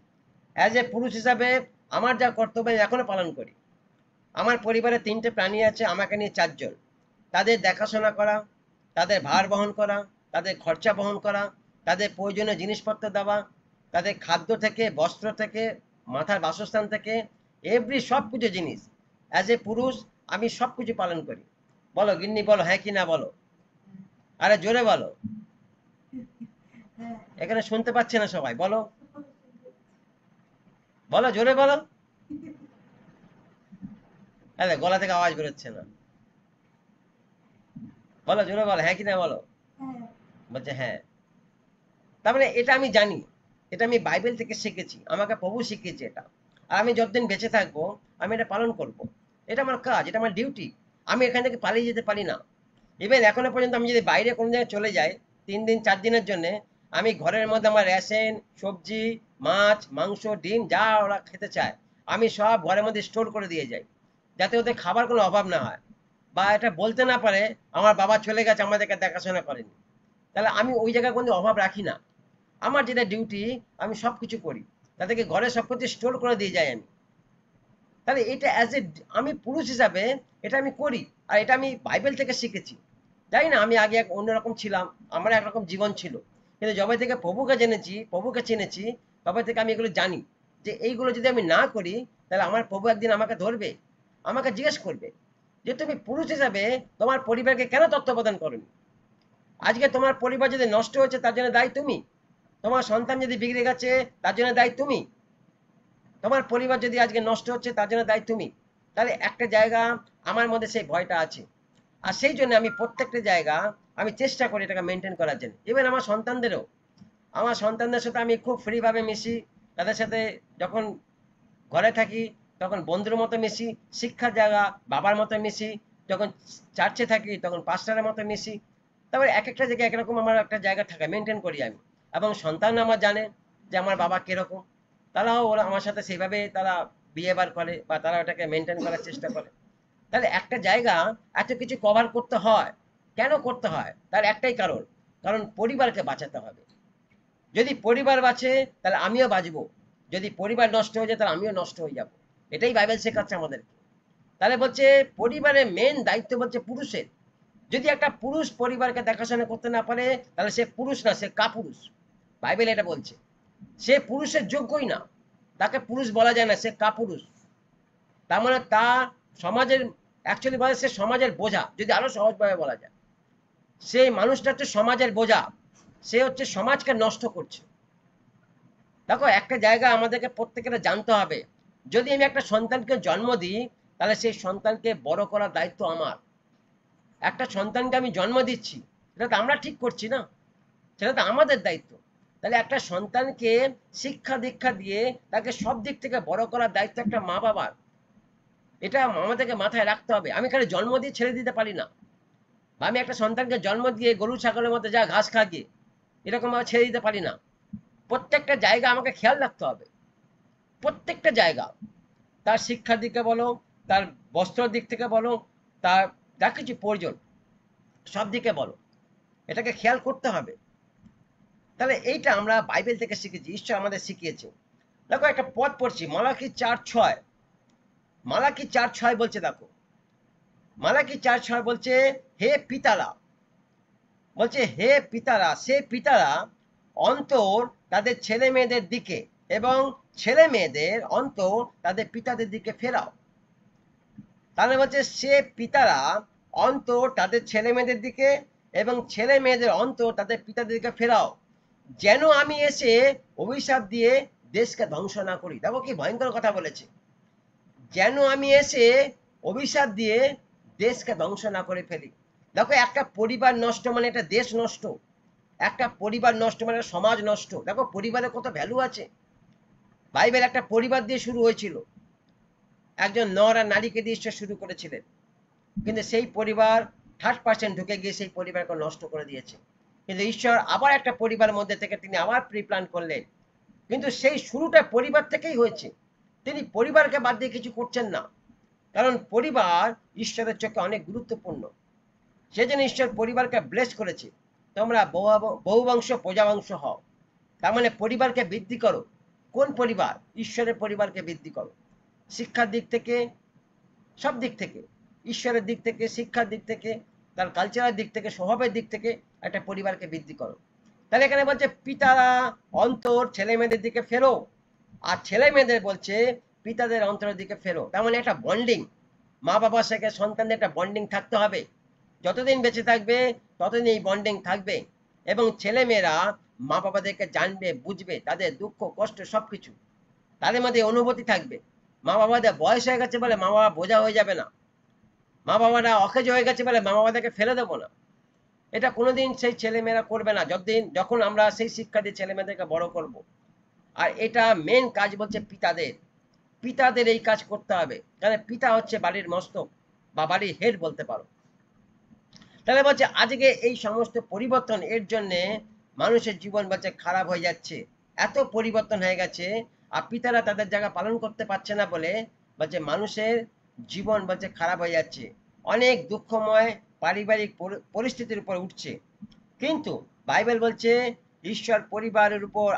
অ্যাজ এ পুরুষ হিসাবে আমার যা কর্তব্য আমি এখনো পালন করি। আমার পরিবারে 3টে প্রাণী আছে, আমাকে নিয়ে 4 জন। তাদের দেখাশোনা করা, তাদের ভার বহন করা, তাদের খরচা বহন করা, তাদের প্রয়োজনীয় জিনিসপত্র দেওয়া, তাদের খাদ্য থেকে, বস্ত্র থেকে, মাথার বাসস্থান থেকে, এভরি সব কিছু জিনিস অ্যাজ এ পুরুষ আমি সব কিছু পালন করি। বলো গিন্নি, বলো হ্যাঁ কি না বলো, আরে জোরে বলো, এখানে শুনতে পাচ্ছে না সবাই, বলো বলো, জোরে বলো। আরে গলা থেকে আওয়াজ বেরোচ্ছে না, বলো জোরে বলো, হ্যাঁ কি না বলো। বলছে হ্যাঁ। তার মানে এটা আমি জানি, এটা আমি বাইবেল থেকে শিখেছি, আমাকে প্রভু শিখিয়েছে এটা। আর আমি যতদিন বেঁচে থাকবো আমি এটা পালন করব। এটা আমার কাজ, এটা আমার ডিউটি। আমি এখান থেকে পালিয়ে যেতে পারি না। ইভেন এখনো পর্যন্ত আমি যদি বাইরে কোনো জায়গায় চলে যাই 3 দিন 4 দিনের জন্য, আমি ঘরের মধ্যে আমার রেশন, সবজি, মাছ, মাংস, ডিম যা ওরা খেতে চায় আমি সব ঘরের মধ্যে স্টোর করে দিয়ে যাই, যাতে ওদের খাবার কোনো অভাব না হয়, বা এটা বলতে না পারে আমার বাবা চলে গেছে আমাদেরকে দেখাশোনা করেনি। তাহলে আমি ওই জায়গায় কোনো অভাব রাখি না। আমার যেটা ডিউটি আমি সব কিছু করি, তাদেরকে ঘরে সব কিছু স্টোর করে দিয়ে যাই আমি। তাহলে এটা অ্যাজ এ আমি পুরুষ হিসাবে এটা আমি করি, আর এটা আমি বাইবেল থেকে শিখেছি। জানি না, আমি আগে এক অন্যরকম ছিলাম, আমার একরকম জীবন ছিল, কিন্তু যবে থেকে প্রভুকে জেনেছি, প্রভুকে চিনেছি, তবে থেকে আমি এগুলো জানি যে এইগুলো যদি আমি না করি তাহলে আমার প্রভু একদিন আমাকে ধরবে, আমাকে জিজ্ঞেস করবে যে তুমি পুরুষ হিসাবে তোমার পরিবারকে কেন তত্ত্বাবধান করনি। আজকে তোমার পরিবার যদি নষ্ট হয়েছে তার জন্য দায়ী তুমি, তোমার সন্তান যদি বিগড়ে গেছে তার জন্য দায়ী তুমি, তোমার পরিবার যদি আজকে নষ্ট হচ্ছে তার জন্য দায়ী তুমি। তাহলে একটা জায়গা আমার মধ্যে সেই ভয়টা আছে, আর সেই জন্য আমি প্রত্যেকটা জায়গা আমি চেষ্টা করি এটাকে মেনটেন করার জন্য। ইভেন আমার সন্তানদেরও, আমার সন্তানদের সাথে আমি খুব ফ্রিভাবে মিশি, তাদের সাথে যখন ঘরে থাকি তখন বন্ধুর মতো মিশি, শিক্ষার জায়গা বাবার মতো মিশি, যখন চার্চে থাকি তখন পাস্টারের মতো মিশি। তারপরে এক একটা জায়গায় একরকম আমার একটা জায়গা থাকে, মেনটেন করি আমি। এবং সন্তান আমার জানে যে আমার বাবা কিরকম, তারাও ওরা আমার সাথে সেইভাবে তারা বিহেভিয়ার করে বা তারা ওটাকে মেনটেন করার চেষ্টা করে। তাহলে একটা জায়গা এত কিছু কভার করতে হয়, কেন করতে হয়, তার একটাই কারণ, কারণ পরিবারকে বাঁচাতে হবে। যদি পরিবার বাঁচে তাহলে আমিও বাঁচবো, যদি পরিবার নষ্ট হয়ে যায় তাহলে আমিও নষ্ট হয়ে যাব। এটাই বাইবেল শেখাচ্ছে আমাদেরকে। তাহলে বলছে পরিবারের মেন দায়িত্ব বলছে পুরুষের। যদি একটা পুরুষ পরিবারকে দেখাশোনা করতে না পারে তাহলে সে পুরুষ না, সে কাপুরুষ। বাইবেল এটা বলছে, সে পুরুষের যোগ্যই না, তাকে পুরুষ বলা যায় না, সে কাপুরুষ। তার মানে তা সমাজের, অ্যাকচুয়ালি বলে সে সমাজের বোঝা, যদি আরো সহজভাবে বলা যায়, সেই মানুষটা হচ্ছে সমাজের বোঝা, সে হচ্ছে সমাজকে নষ্ট করছে। দেখো একটা জায়গা আমাদেরকে প্রত্যেকের জানতে হবে, যদি আমি একটা সন্তানকে জন্ম দিই তাহলে সেই সন্তানকে বড় করার দায়িত্ব আমার। একটা সন্তানকে আমি জন্ম দিচ্ছি, সেটা তো আমরা ঠিক করছি না, সেটা তো আমাদের দায়িত্ব। তাহলে একটা সন্তানকে শিক্ষা দীক্ষা দিয়ে তাকে সব দিক থেকে বড় করার দায়িত্ব একটা মা বাবার। এটা আমাদেরকে মাথায় রাখতে হবে। আমি খালি জন্ম দিয়ে ছেড়ে দিতে পারি না, বা আমি একটা সন্তানকে জন্ম দিয়ে গরু ছাগলের মধ্যে যা ঘাস খাগিয়ে এরকম ভাবে ছেড়ে দিতে পারি না। প্রত্যেকটা জায়গা আমাকে খেয়াল রাখতে হবে, প্রত্যেকটা জায়গা, তার শিক্ষার দিকে বলো, তার বস্ত্রের দিক থেকে বলো, তার যা কিছু প্রয়োজন সব দিকে বলো, এটাকে খেয়াল করতে হবে। তাহলে এইটা আমরা বাইবেল থেকে শিখেছি, ঈশ্বর আমাদের শিখিয়েছে। দেখো একটা পদ পড়ছি, মালাকি 4:6। মালাকি 4:6 বলছে, দেখো মালাকি 4:6 বলছে, হে পিতারা, বলছে হে পিতারা, সে পিতারা অন্তর তাদের ছেলে মেয়েদের দিকে এবং ছেলে মেয়েদের অন্তর তাদের পিতাদের দিকে ফেরাও। তাহলে বলছে সে পিতারা অন্তর তাদের ছেলে মেয়েদের দিকে এবং ছেলে মেয়েদের অন্তর তাদের পিতাদের দিকে ফেরাও, যেন আমি এসে অভিশাপ দিয়ে দেশকে ধ্বংস না করি। দেখো কি ভয়ঙ্কর কথা বলেছে, যেন আমি এসে অভিশাপ দিয়ে দেশকে ধ্বংস না করে ফেলি। দেখো একটা পরিবার নষ্ট মানে একটা দেশ নষ্ট, একটা পরিবার নষ্ট মানে সমাজ নষ্ট। দেখো পরিবারের কত ভ্যালু আছে। বাইবেল একটা পরিবার দিয়ে শুরু হয়েছিল, একজন নর আর নারীকে দিয়ে ঈশ্বর শুরু করেছিলেন, কিন্তু সেই পরিবার থার্ড পার্সন ঢুকে গিয়ে সেই পরিবারকে নষ্ট করে দিয়েছে। কিন্তু ঈশ্বর আবার একটা পরিবারের মধ্যে থেকে তিনি আবার প্রিপ্ল্যান করলেন, কিন্তু সেই শুরুটা পরিবার থেকেই হয়েছে। তিনি পরিবারকে বাদ দিয়ে কিছু করছেন না, কারণ পরিবার ঈশ্বরের চোখে অনেক গুরুত্বপূর্ণ। সেজন্য ঈশ্বর পরিবারকে ব্লেস করেছে। তোমরা বহুবংশ প্রজাবংশ হও। তার মানে পরিবারকে বৃদ্ধি করো। কোন পরিবার? ঈশ্বরের পরিবারকে বৃদ্ধি করো। শিক্ষার দিক থেকে, সব দিক থেকে, ঈশ্বরের দিক থেকে, শিক্ষার দিক থেকে, তার কালচারের দিক থেকে, স্বভাবের দিক থেকে একটা পরিবারকে বৃদ্ধি করো। তাহলে এখানে বলছে পিতারা অন্তর ছেলে মেয়েদের দিকে ফেরো, আর ছেলে মেয়েদের বলছে পিতাদের অন্তরের দিকে ফেরো। তার মানে একটা বন্ডিং, মা বাবার সাথে সন্তানদের একটা বন্ডিং থাকতে হবে। যতদিন বেঁচে থাকবে ততদিন এই বন্ডিং থাকবে, এবং ছেলে মেয়েরা মা বাবাদেরকে জানবে, বুঝবে, তাদের দুঃখ কষ্ট সবকিছু তাদের মধ্যে অনুভূতি থাকবে। মা বাবাদের বয়স হয়ে গেছে বলে মা বাবা বোঝা হয়ে যাবে না, মা বাবারা অকেজ হয়ে গেছে বলে মা বাবাদেরকে ফেলে দেবো না। এটা কোনোদিন সেই ছেলে মেয়েরা করবে না, যখন আমরা সেই শিক্ষা দিয়ে ছেলে মেয়েদেরকে বড় করব। আর এটা মেন কাজ বলছে পিতাদের। পিতাদের এই কাজ করতে হবে, কারণ পিতা হচ্ছে বাড়ির মস্তক বা বাড়ির হেড বলতে পারো। তাহলে বলছে আজকে এই সমস্ত পরিবর্তন এর জন্য মানুষের জীবন বলছে খারাপ হয়ে যাচ্ছে, এত পরিবর্তন হয়ে গেছে। আর পিতারা তাদের জায়গা পালন করতে পারছে না বলে বলছে মানুষের জীবন বলছে খারাপ হয়ে যাচ্ছে, অনেক দুঃখময় পারিবারিক পরিস্থিতির উপর উঠছে। কিন্তু বাইবেল বলছে ঈশ্বর পরিবারের উপর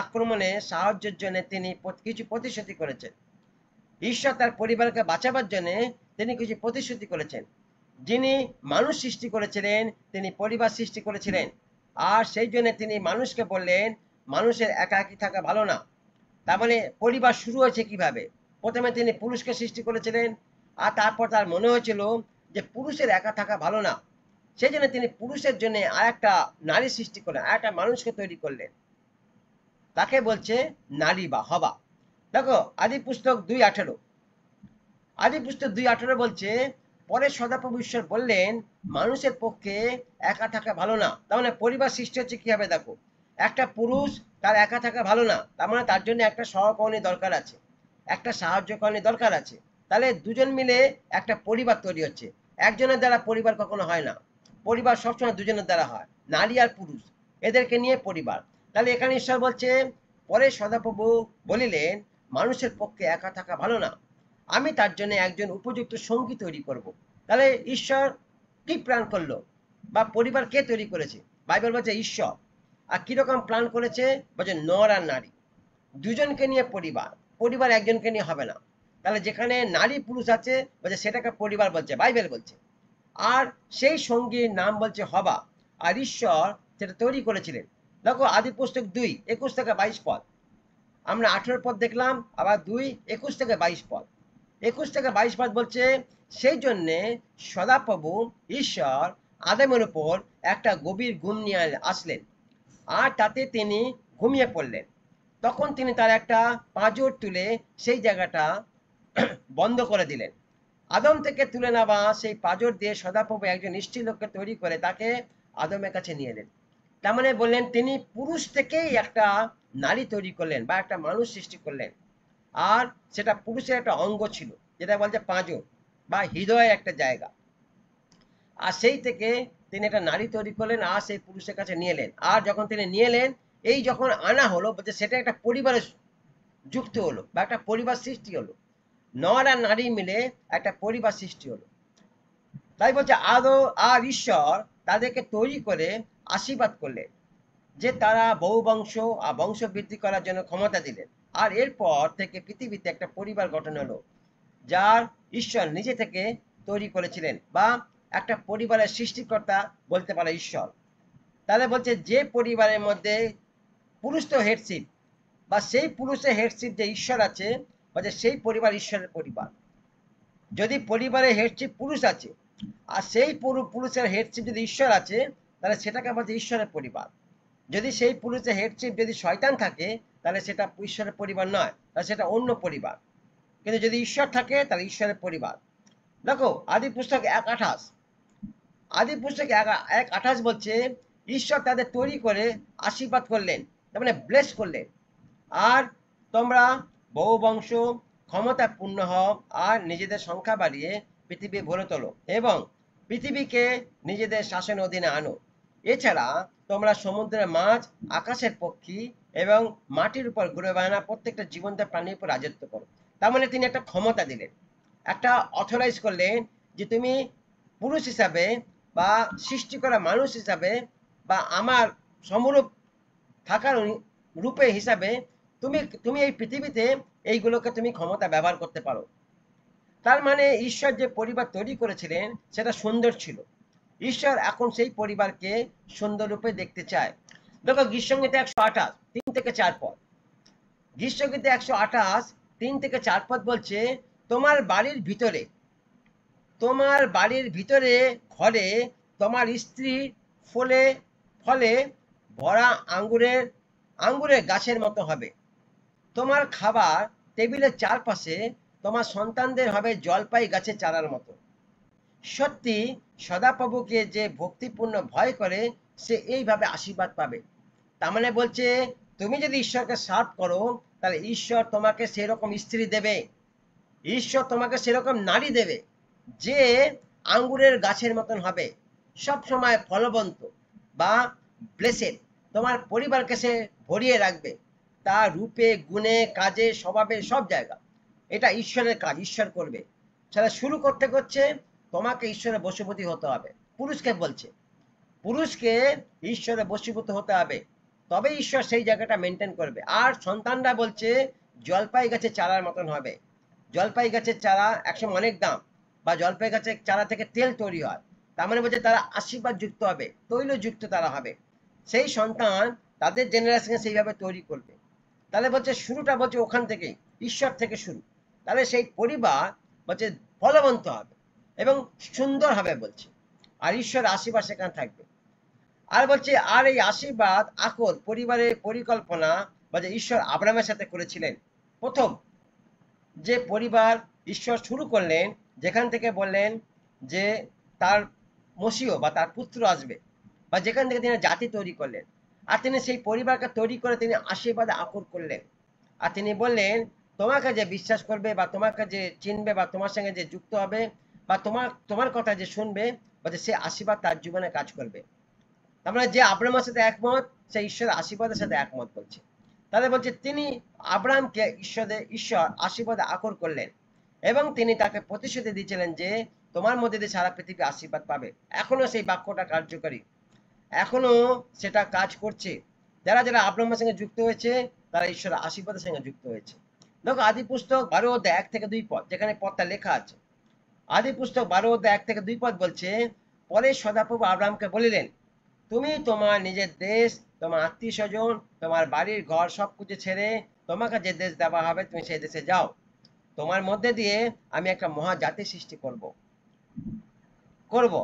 আক্রমণে সাহায্যের জন্য তিনি কিছু প্রতিশ্রুতি করেছেন। ঈশ্বর তার পরিবারকে বাঁচাবার জন্য তিনি কিছু প্রতিশ্রুতি করেছেন। যিনি মানুষ সৃষ্টি করেছিলেন তিনি পরিবার সৃষ্টি করেছিলেন, আর সেই জন্য তিনি মানুষকে বললেন মানুষের একাকী থাকা ভালো না। তার মানে পরিবার শুরু হয়েছে কিভাবে? প্রথমে তিনি পুরুষকে সৃষ্টি করেছিলেন, আর তারপর তার মনে হয়েছিল যে পুরুষের একা থাকা ভালো না, সেই জন্য তিনি পুরুষের জন্য আর একটা নারী সৃষ্টি করলেন, আর একটা মানুষকে তৈরি করলেন, তাকে বলছে নারী বা হবা। দেখো আদি পুস্তক 2:18, আদি পুস্তক 2:18 বলছে পরে সদাপ্রভু ঈশ্বর বললেন মানুষের পক্ষে একা থাকা ভালো না। তার মানে পরিবার সৃষ্টি হচ্ছে কিভাবে? দেখো, একটা পুরুষ তার একা থাকা ভালো না, তার মানে তার জন্য একটা সহকর্মী দরকার আছে, একটা সাহায্যকর্মী দরকার আছে। তাহলে দুজন মিলে একটা পরিবার তৈরি হচ্ছে। একজনের দ্বারা পরিবার কখনো হয় না, পরিবার সবসময় দুজনের দ্বারা হয়, নারী আর পুরুষ, এদেরকে নিয়ে পরিবার। তাহলে এখানে ঈশ্বর বলছে পরে সদাপ্রভু বলিলেন মানুষের পক্ষে একা থাকা ভালো না, আমি তার জন্য একজন উপযুক্ত সঙ্গী তৈরি করব। তাহলে ঈশ্বর কি প্ল্যান করলো, বা পরিবার কে তৈরি করেছে? বাইবেল বলছে ঈশ্বর। আর কিরকম প্ল্যান করেছে? বলছে নর আর নারী দুজনকে নিয়ে পরিবার, পরিবার একজনকে নিয়ে হবে না। তাহলে যেখানে নারী পুরুষ আছে বলছে সেটাকে পরিবার বলছে, বাইবেল বলছে। আর সেই সঙ্গীর নাম বলছে হবা, আর ঈশ্বর সেটা তৈরি করেছিলেন। দেখো আদি পুস্তক 2:21-22 পদ, আমরা 18 পদ দেখলাম, আবার 2:21-22 পদ। 21-22 পদ বলছে সেই জন্যে সদাপ্রভু ঈশ্বর আদমের উপর একটা গভীর ঘুম নিয়ে আসলেন, আর তাতে তিনি ঘুমিয়ে পড়লেন। তখন তিনি তার একটা পাঁজর তুলে সেই জায়গাটা বন্ধ করে দিলেন। আদম থেকে তুলে নেওয়া সেই পাঁজর দিয়ে সদাপ্রভু একজন স্ত্রীলোককে তৈরি করে তাকে আদমের কাছে নিয়ে এলেন। তার মানে বললেন তিনি পুরুষ থেকেই একটা নারী তৈরি করলেন বা একটা মানুষ সৃষ্টি করলেন, আর সেটা পুরুষের একটা অঙ্গ ছিল যেটা বলছে পাঁজর বা হৃদয়ের একটা জায়গা। আর সেই থেকে তিনি একটা নারী তৈরি করলেন, আর সেই পুরুষের কাছে নিয়ে এলেন। আর যখন তিনি নিয়ে এলেন, এই যখন আনা হলো বলছে সেটা একটা পরিবারে যুক্ত হলো বা একটা পরিবার সৃষ্টি হলো, নর আর নারী মিলে একটা পরিবার সৃষ্টি হলো। তাই বলছে আর ঈশ্বর তাদেরকে তৈরি করে আশীর্বাদ করলেন যে তারা বহু বংশ আর বংশ বৃদ্ধি করার জন্য ক্ষমতা দিলেন। আর এরপর থেকে পৃথিবীতে একটা পরিবার গঠন হলো যার ঈশ্বর নিজে থেকে তৈরি করেছিলেন, বা একটা পরিবারের সৃষ্টিকর্তা বলতে পারে ঈশ্বর। তাহলে বলছে যে পরিবারের মধ্যে পুরুষ তো হেডশিপ, বা সেই পুরুষের হেডশিপ যে ঈশ্বর আছে, বলছে সেই পরিবার ঈশ্বরের পরিবার। যদি পরিবারের হেডশিপ পুরুষ আছে আর সেই পুরুষের হেডশিপ যদি ঈশ্বর আছে, তাহলে সেটাকে বলছে ঈশ্বরের পরিবার। যদি সেই পুরুষের হেডশিপ যদি শয়তান থাকে, তাহলে সেটা ঈশ্বরের পরিবার নয়, তাহলে সেটা অন্য পরিবার। কিন্তু যদি ঈশ্বর থাকে তাহলে ঈশ্বরের পরিবার। দেখো আদি পুস্তক 1:28, আদি পুস্তক 1:28 বলছে ঈশ্বর তাদের তৈরি করে আশীর্বাদ করলেন, তার মানে ব্লেস করলেন। আর তোমরা বহু বংশ ক্ষমতা পূর্ণ হও আর নিজেদের সংখ্যা বাড়িয়ে পৃথিবী ভরে তোলো এবং পৃথিবীকে নিজেদের শাসন অধীনে আনো। এছাড়া তোমরা সমুদ্রের মাছ, আকাশের পক্ষী এবং মাটির উপর ঘুরে বেড়ানো প্রত্যেকটা জীবন্ত প্রাণীর উপর রাজত্ব করো। তার মানে তিনি একটা ক্ষমতা দিলেন, একটা অথরাইজ করলেন যে তুমি পুরুষ হিসাবে বা সৃষ্টি করা মানুষ হিসাবে বা আমার সমরূপ থাকার রূপে হিসাবে তুমি তুমি এই পৃথিবীতে এইগুলোকে তুমি ক্ষমতা ব্যবহার করতে পারো। তার মানে ঈশ্বর যে পরিবার তৈরি করেছিলেন সেটা সুন্দর ছিল। ঈশ্বর এখন সেই পরিবারকে সুন্দর রূপে দেখতে চায়। দেখো গীতসংহিতা 128 3 থেকে 4 পদ, গীতসংহিতা 128 3 থেকে 4 পদ বলছে, তোমার বাড়ির ভিতরে, তোমার বাড়ির ভিতরে ঘরে তোমার স্ত্রী ফলে ফলে ভরা আঙ্গুরের গাছের মতো হবে। তোমার খাবার টেবিলের চারপাশে তোমার সন্তানদের হবে জলপাই গাছের চারার মতো। সত্যি সদাপ্রভুকে যে ভক্তিপূর্ণ ভয় করে সে এইভাবে আশীর্বাদ পাবে। তার মানে বলছে তুমি যদি ঈশ্বরকে সার্ভ করো তাহলে ঈশ্বর তোমাকে সেরকম স্ত্রী দেবে, ঈশ্বর তোমাকে সেরকম নারী দেবে যে আঙ্গুরের গাছের মতন হবে, সব সময় ফলবন্ত বা ব্লেসেড। তোমার পরিবারকে সে ভরিয়ে রাখবে তার রূপে, গুণে, কাজে, স্বভাবে, সব জায়গা। এটা ঈশ্বরের কাজ, ঈশ্বর করবে। সেটা শুরু করতে করছে তোমাকে ঈশ্বরের বশীভূত হতে হবে। পুরুষকে বলছে, পুরুষকে ঈশ্বরের বশীভূত হতে হবে, তবে ঈশ্বর সেই জায়গাটা মেনটেন করবে। আর সন্তানরা বলছে জলপাই গাছের চারার মতন হবে। জলপাই গাছের চারা একসময় অনেক দাম, বা জলপাই গাছের চারা থেকে তেল তৈরি হয়। তার মানে বলছে তারা আশীর্বাদ যুক্ত হবে, তৈলযুক্ত তারা হবে। সেই সন্তান তাদের জেনারেশনে সেইভাবে তৈরি করবে। তাহলে বলছে শুরুটা বলছে ওখান থেকেই, ঈশ্বর থেকে শুরু। তাহলে সেই পরিবার বলছে ফলবন্ত হবে এবং সুন্দর হবে বলছে, আর ঈশ্বরের আশীর্বাদ সেখানে থাকবে। আর বলছে আর এই আশীর্বাদ আকর পরিবারের পরিকল্পনা বলছে ঈশ্বর আব্রাহামের সাথে করেছিলেন। প্রথম যে পরিবার ঈশ্বর শুরু করলেন, যেখান থেকে বললেন যে তার মসীহ বা তার পুত্র আসবে, বা যেখান থেকে তিনি জাতি তৈরি করলেন, আর তিনি সেই পরিবারকে তৈরি করে তিনি আশীর্বাদে আকর করলেন। আর তিনি বললেন তোমাকে যে বিশ্বাস করবে বা তোমাকে যে চিনবে বা তোমার সঙ্গে যে যুক্ত হবে বা তোমার তোমার কথা যে শুনবে, বলছে সে আশীর্বাদ তার জীবনে কাজ করবে। তার মানে যে আব্রাহামের সাথে একমত সে ঈশ্বরের আশীর্বাদের সাথে একমত বলছে। তাহলে বলছে তিনি আব্রাহামকে ঈশ্বর আশীর্বাদে আকর করলেন এবং তিনি তাকে প্রতিশ্রুতি দিয়েছিলেন যে তোমার মধ্যে দিয়ে সারা পৃথিবী আশীর্বাদ পাবে। এখনো সেই বাক্যটা কার্যকরী, এখনো সেটা কাজ করছে। যারা যারা আব্রাহামের সঙ্গে যুক্ত হয়েছে তারা ঈশ্বরের আশীর্বাদের সঙ্গে যুক্ত হয়েছে। দেখো আদি পুস্তক 12 অধ্যায় 1 থেকে 2 পদ, যেখানে পদটা লেখা আছে, আদি পুস্তক 12 অধ্যায় 1 থেকে 2 পদ বলছে, পরে সদাপ্রভু আব্রাহামকে বলিলেন তুমি তোমার নিজের দেশ, তোমার আত্মীয় স্বজন, তোমার বাড়ির ঘর সবকিছু ছেড়ে তোমাকে যে দেশ দেওয়া হবে তুমি সেই দেশে যাও। তোমার মধ্যে দিয়ে আমি একটা মহাজাতি সৃষ্টি করব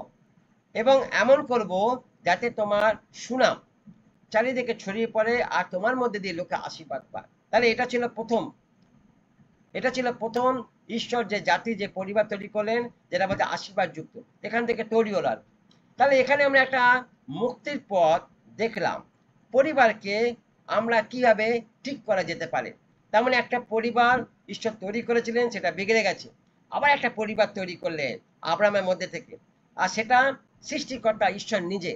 এবং এমন করব যাতে তোমার সুনাম চারিদিকে ছড়িয়ে পড়ে আর তোমার মধ্যে দিয়ে লোকে আশীর্বাদ পায়। তাহলে এটা ছিল প্রথম ঈশ্বর যে জাতি যে পরিবার তৈরি করলেন, যেটা বলতে আশীর্বাদ যুক্ত, এখান থেকে তৈরি হল। তাহলে এখানে আমরা একটা মুক্তির পথ দেখলাম, পরিবারকে আমরা কিভাবে ঠিক করা যেতে পারে। তার মানে একটা পরিবার ঈশ্বর তৈরি করেছিলেন, সেটা বিগড়ে গেছে, আবার একটা পরিবার তৈরি করলেন আব্রাহামের মধ্যে থেকে, আর সেটা সৃষ্টিকর্তা ঈশ্বর নিজে।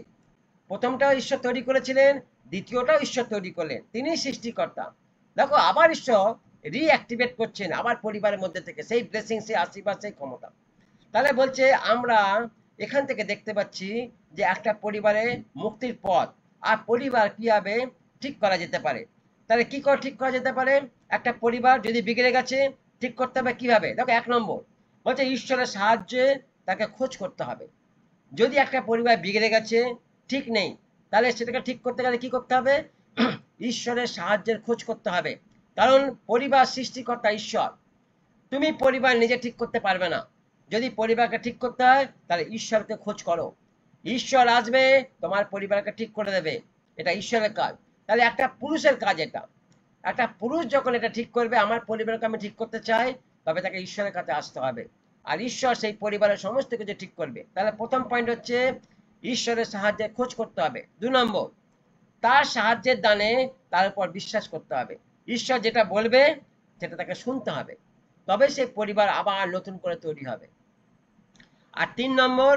প্রথমটাও ঈশ্বর তৈরি করেছিলেন, দ্বিতীয়টাও ঈশ্বর তৈরি করলেন, তিনি সৃষ্টিকর্তা। দেখো আবার ঈশ্বর রিঅ্যাক্টিভেট করছেন আবার পরিবারের মধ্যে থেকে সেই ব্লেসিং, সেই আশীর্বাদ, সেই ক্ষমতা। তাহলে বলছে আমরা এখান থেকে দেখতে পাচ্ছি যে একটা পরিবারে মুক্তির পথ আর পরিবার কিভাবে ঠিক করা যেতে পারে। তাহলে কি করে ঠিক করা যেতে পারে? একটা পরিবার যদি বিগড়ে গেছে ঠিক করতে হবে কিভাবে? দেখো 1 নম্বর বলছে ঈশ্বরের সাহায্যে তাকে খোঁজ করতে হবে। যদি একটা পরিবার বিগড়ে গেছে, ঠিক নেই, তাহলে সেটাকে ঠিক করতে গেলে কি করতে হবে? ঈশ্বরের সাহায্যের খোঁজ করতে হবে। কারণ পরিবার সৃষ্টিকর্তা ঈশ্বর, তুমি পরিবার নিজে ঠিক করতে পারবে না। যদি পরিবারকে ঠিক করতে হয় তাহলে ঈশ্বরকে খোঁজ করো, ঈশ্বর আসবে তোমার পরিবারকে ঠিক করে দেবে, এটা ঈশ্বরের কাজ। তাহলে একটা পুরুষের কাজ এটা। একটা পুরুষ যখন এটা ঠিক করবে আমার পরিবারকে আমি ঠিক করতে চাই, তবে তাকে ঈশ্বরের কাছে আসতে হবে, আর ঈশ্বর সেই পরিবারের সমস্ত কিছু ঠিক করবে। তাহলে প্রথম পয়েন্ট হচ্ছে ঈশ্বরের সাহায্যে খোঁজ করতে হবে। 2 নম্বর তার সাহায্যের দানে তার উপর বিশ্বাস করতে হবে। ঈশ্বর যেটা বলবে সেটা তাকে শুনতে হবে, তবে সেই পরিবার আবার নতুন করে তৈরি হবে। আর 3 নম্বর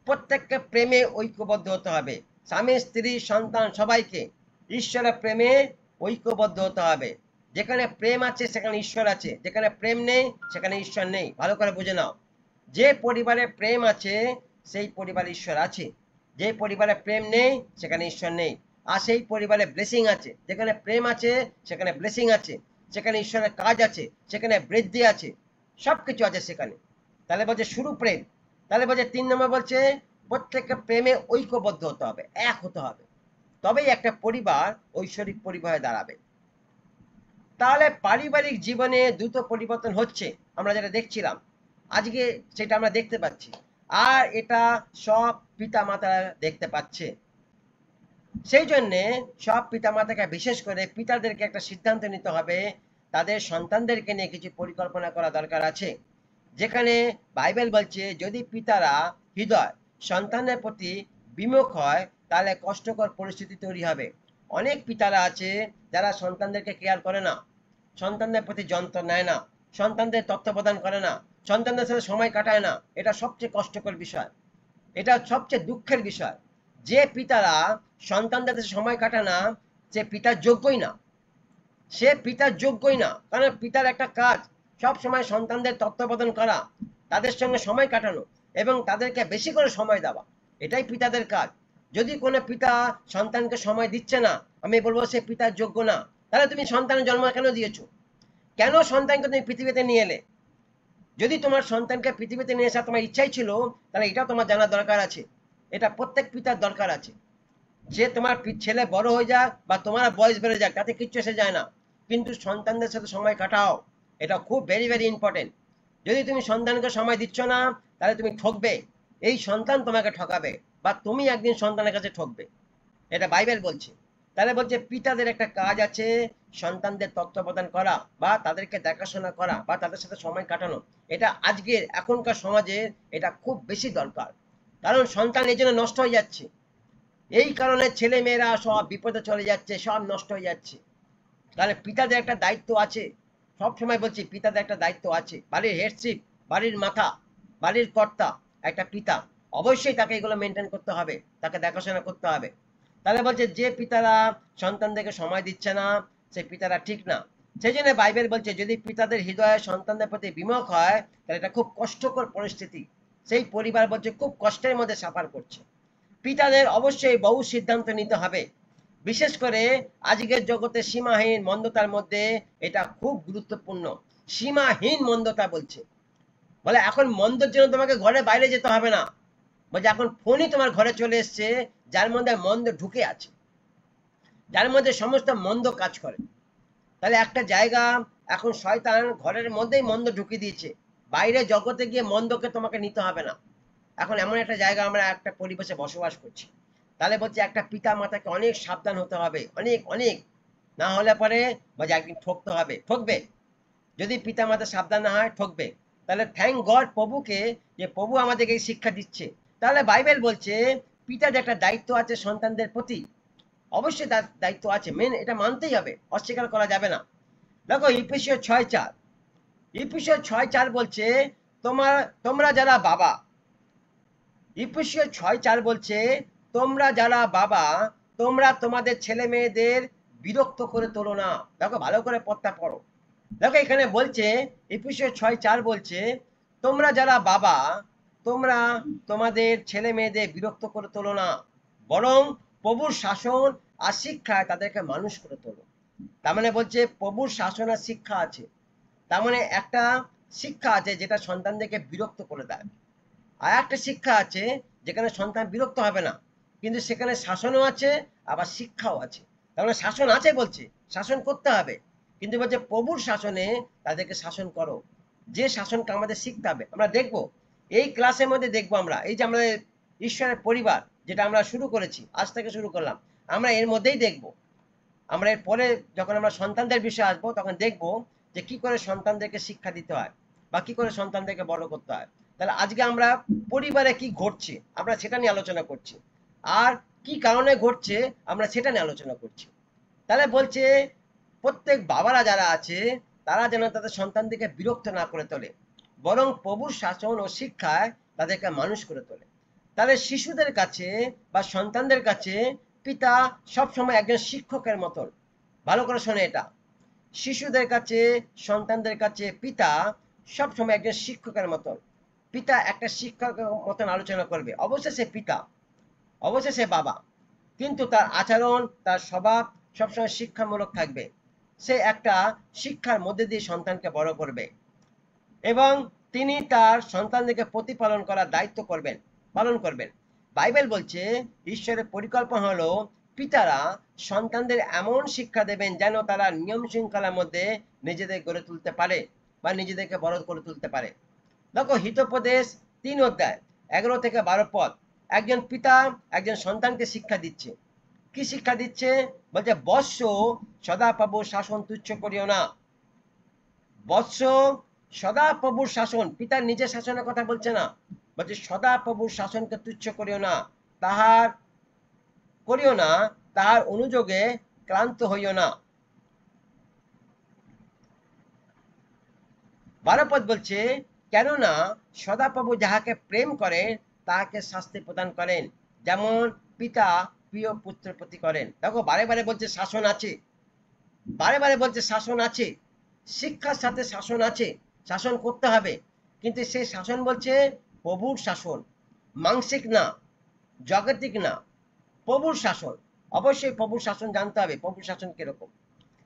প্রত্যেককে প্রেমে ঐক্যবদ্ধ হতে হবে। স্বামী, স্ত্রী, সন্তান সবাইকে ঈশ্বরের প্রেমে ঐক্যবদ্ধ হতে হবে। যেখানে প্রেম আছে সেখানে ঈশ্বর আছে, যেখানে প্রেম নেই সেখানে ঈশ্বর নেই। ভালো করে বুঝে নাও, যে পরিবারে প্রেম আছে সেই পরিবারে ঈশ্বর আছে। যে পরিবারে প্রেম নেই সেখানে ঈশ্বর নেই, আর সেই পরিবারে ব্লেসিং আছে, যেখানে প্রেম আছে সেখানে ব্লেসিং আছে, সেখানে ঈশ্বরের কাজ আছে, সেখানে বৃদ্ধি আছে, সবকিছু আছে সেখানে। তাহলে বলছে শুরু প্রেম। তাহলে বলছে 3 নম্বর বলছে প্রত্যেককে প্রেমে ঐক্যবদ্ধ হতে হবে, এক হতে হবে, তবেই একটা পরিবার ঐশ্বরিক পরিবারে দাঁড়াবে। তাহলে পারিবারিক জীবনে দ্রুত পরিবর্তন হচ্ছে, আমরা যেটা দেখছিলাম আজকে সেটা আমরা দেখতে পাচ্ছি, আর এটা সব পিতা মাতারা দেখতে পাচ্ছে। সেই জন্যে সব পিতা মাতাকে, বিশেষ করে পিতাদেরকে একটা সিদ্ধান্ত নিতে হবে, তাদের সন্তানদেরকে নিয়ে কিছু পরিকল্পনা করা দরকার আছে। যেখানে বাইবেল বলছে যদি পিতারা হৃদয় সন্তানের প্রতি বিমুখ হয় তাহলে কষ্টকর পরিস্থিতি তৈরি হবে। অনেক পিতারা আছে যারা সন্তানদেরকে কেয়ার করে না, সন্তানদের প্রতি যত্ন নেয় না, সন্তানদের তত্ত্বাবধান করে না, সন্তানদের সাথে সময় কাটায় না। এটা সবচেয়ে কষ্টকর বিষয়, এটা সবচেয়ে দুঃখের বিষয়। যে পিতারা সন্তানদের সাথে সময় কাটায় না সে পিতার যোগ্যই না, সে পিতার যোগ্যই না। কারণ পিতার একটা কাজ সব সময় সন্তানদের তত্ত্বাবধান করা, তাদের সঙ্গে সময় কাটানো এবং তাদেরকে বেশি করে সময় দেওয়া, এটাই পিতাদের কাজ। যদি কোনো পিতা সন্তানকে সময় দিচ্ছে না, আমি বলবো সে পিতার যোগ্য না। তাহলে তুমি সন্তানের জন্ম কেন দিয়েছো? কেন সন্তানকে তুমি পৃথিবীতে নিয়ে এলে? যদি তোমার সন্তানকে পৃথিবীতে নিয়ে আসা তোমার ইচ্ছাই ছিল, তাহলে এটা তোমার জানা দরকার আছে, এটা প্রত্যেক পিতার দরকার আছে। যে তোমার ছেলে বড় হয়ে যাক বা তোমার বয়স বেড়ে যাক তাতে কিচ্ছু এসে যায় না, কিন্তু সন্তানদের সাথে সময় কাটাও, এটা খুব ভেরি ভেরি ইম্পর্টেন্ট। যদি তুমি সন্তানকে সময় দিচ্ছ না তাহলে তুমি ঠকবে, এই সন্তান তোমাকে ঠকাবে বা তুমি একদিন সন্তানের কাছে ঠকবে, এটা বাইবেল বলছে। তাহলে বলছে পিতাদের একটা কাজ আছে সন্তানদের তত্ত্বাবধান করা বা তাদেরকে দেখাশোনা করা বা তাদের সাথে সময় কাটানো। এটা আজকের এখনকার সমাজে এটা খুব বেশি দরকার, কারণ সন্তান এই জন্য নষ্ট হয়ে যাচ্ছে। এই কারণে ছেলে মেয়েরা সব বিপদে চলে যাচ্ছে, সব নষ্ট হয়ে যাচ্ছে। তাহলে পিতাদের একটা দায়িত্ব আছে, সব সময় বলছি পিতাদের একটা দায়িত্ব আছে। বাড়ির হেডশিপ, বাড়ির মাথা, বাড়ির কর্তা একটা পিতা, অবশ্যই তাকে এগুলো মেনটেন করতে হবে, তাকে দেখাশোনা করতে হবে। তাহলে বলছে যে পিতারা সন্তানদেরকে সময় দিচ্ছে না সেই পিতারা ঠিক না। সেই জন্য বাইবেল বলছে যদি পিতাদের হৃদয়ে সন্তানদের প্রতি বিমুখ হয় তাহলে এটা খুব কষ্টকর পরিস্থিতি, সেই পরিবার বলছে খুব কষ্টের মধ্যে সাফার করছে। পিতাদের অবশ্যই বহু সিদ্ধান্ত নিতে হবে, বিশেষ করে আজকের জগতে সীমাহীন মন্দতার মধ্যে এটা খুব গুরুত্বপূর্ণ। সীমাহীন মন্দতা বলছে, বলে এখন মন্দের জন্য তোমাকে ঘরে বাইরে যেতে হবে না, বলছে এখন ফোনই তোমার ঘরে চলে এসছে, যার মধ্যে মন্দ ঢুকে আছে, যার মধ্যে সমস্ত মন্দ কাজ করে। তাহলে একটা জায়গা এখন শয়তান ঘরের মধ্যেই মন্দ ঢুকিয়ে দিয়েছে, বাইরে জগতে গিয়ে মন্দকে তোমাকে নিতে হবে না। এখন এমন একটা জায়গা আমরা একটা পরিবেশে বসবাস করছি। তাহলে বলছে একটা পিতা মাতাকে অনেক সাবধান হতে হবে, অনেক অনেক, না হলে পরে বলছে একদিন ঠকতে হবে, ঠকবে। যদি পিতা মাতা সাবধান না হয় ঠকবে। তাহলে থ্যাংক গড প্রভুকে যে প্রভু আমাদেরকে এই শিক্ষা দিচ্ছে। তাহলে বাইবেল বলছে পিতার একটা দায়িত্ব আছে সন্তানদের প্রতি, অবশ্যই তার দায়িত্ব আছে, মেন এটা মানতেই হবে, অস্বীকার করা যাবে না। দেখো ইফেসীয় 6:4, ইফেসীয় 6:4 বলছে তোমরা যারা বাবা, ইফেসীয় 6:4 বলছে তোমরা যারা বাবা তোমরা তোমাদের ছেলে মেয়েদের বিরক্ত করে তোলো না। দেখো ভালো করে পড়তা পড়ো, দেখো এখানে বলছে ইফেসীয় 6:4 বলছে তোমরা যারা বাবা তোমরা তোমাদের ছেলে মেয়েদের বিরক্ত করে তোলো না, বরং প্রভুর শাসন আর শিক্ষায় তাদেরকে মানুষ করে তোলো। তার মানে বলছে প্রভুর শাসন আর শিক্ষা আছে, তার মানে একটা শিক্ষা আছে যেটা সন্তানদেরকে বিরক্ত করে দেয়, আর একটা শিক্ষা আছে যেখানে সন্তান বিরক্ত হবে না, কিন্তু সেখানে শাসনও আছে আবার শিক্ষাও আছে। তার মানে শাসন আছে বলছে, শাসন করতে হবে, কিন্তু বলছে প্রভুর শাসনে তাদেরকে শাসন করো, যে শাসনটা আমাদের শিখতে হবে। আমরা দেখবো এই ক্লাসের মধ্যে, দেখবো আমরা এই যে আমাদের ঈশ্বরের পরিবার যেটা আমরা শুরু করেছি, আজ থেকে শুরু করলাম, আমরা এর মধ্যেই দেখবো। আমরা এর পরে যখন আমরা সন্তানদের বিষয়ে আসবো তখন দেখবো যে কি করে সন্তানদেরকে শিক্ষা দিতে হয় বা কি করে সন্তানদেরকে বড় করতে হয়। তাহলে আজকে আমরা পরিবারে কি ঘটছে আমরা সেটা নিয়ে আলোচনা করছি, আর কি কারণে ঘটছে আমরা সেটা নিয়ে আলোচনা করছি। তাহলে বলছে প্রত্যেক বাবারা যারা আছে তারা যেন তাদের সন্তানদেরকে বিরক্ত না করে তোলে, বরং প্রভুর শাসন ও শিক্ষায় তাদেরকে মানুষ করে তোলে। তাহলে শিশুদের কাছে বা সন্তানদের কাছে পিতা সবসময় একজন শিক্ষকের মতন। ভালো করে শোনে এটা, শিশুদের কাছে সন্তানদের কাছে পিতা সবসময় একজন শিক্ষকের মতন। পিতা একটা শিক্ষকের মতন আলোচনা করবে, অবশ্যই সে পিতা, অবশ্যই সে বাবা, কিন্তু তার আচরণ, তার স্বভাব সবসময় শিক্ষামূলক থাকবে। সে একটা শিক্ষার মধ্যে দিয়ে সন্তানকে বড় করবে এবং তিনি তার সন্তানদেরকে প্রতিপালন করার দায়িত্ব পালন করবেন। বাইবেল বলছে ঈশ্বরের পরিকল্পনা হলো পিতারা সন্তানদের এমন শিক্ষা দেবেন যেন তারা নিয়ম শৃঙ্খলার মধ্যে নিজেদের গড়ে তুলতে পারে বা নিজেদেরকে বড় করে তুলতে পারে। দেখো হিতোপদেশ 3 অধ্যায় 11 থেকে 12 পদ, একজন পিতা একজন সন্তানকে শিক্ষা দিচ্ছে। কি শিক্ষা দিচ্ছে? বলছে বৎস সদাপ্রভুর শাসন তুচ্ছ করিও না। বৎস সদাপ্রভুর শাসন, পিতার নিজের শাসনের কথা বলছে না, বলছে সদাপ্রভুর শাসনকে তুচ্ছ করিও না, তাহার অনুযোগে ক্লান্ত হইও না। 12 পদ বলছে কেননা সদাপ্রভু যাহাকে প্রেম করেন তাহাকে শাস্তি প্রদান করেন, যেমন পিতা প্রিয় পুত্র প্রতি করেন। দেখো বারে বারে বলছে শাসন আছে, বারে বারে বলছে শাসন আছে, শিক্ষার সাথে শাসন আছে, শাসন করতে হবে, কিন্তু সেই শাসন বলছে প্রভুর শাসন, মানসিক না, জাগতিক না, প্রভুর শাসন। অবশ্যই প্রভুর শাসন জানতে হবে, প্রভুর শাসন কিরকম।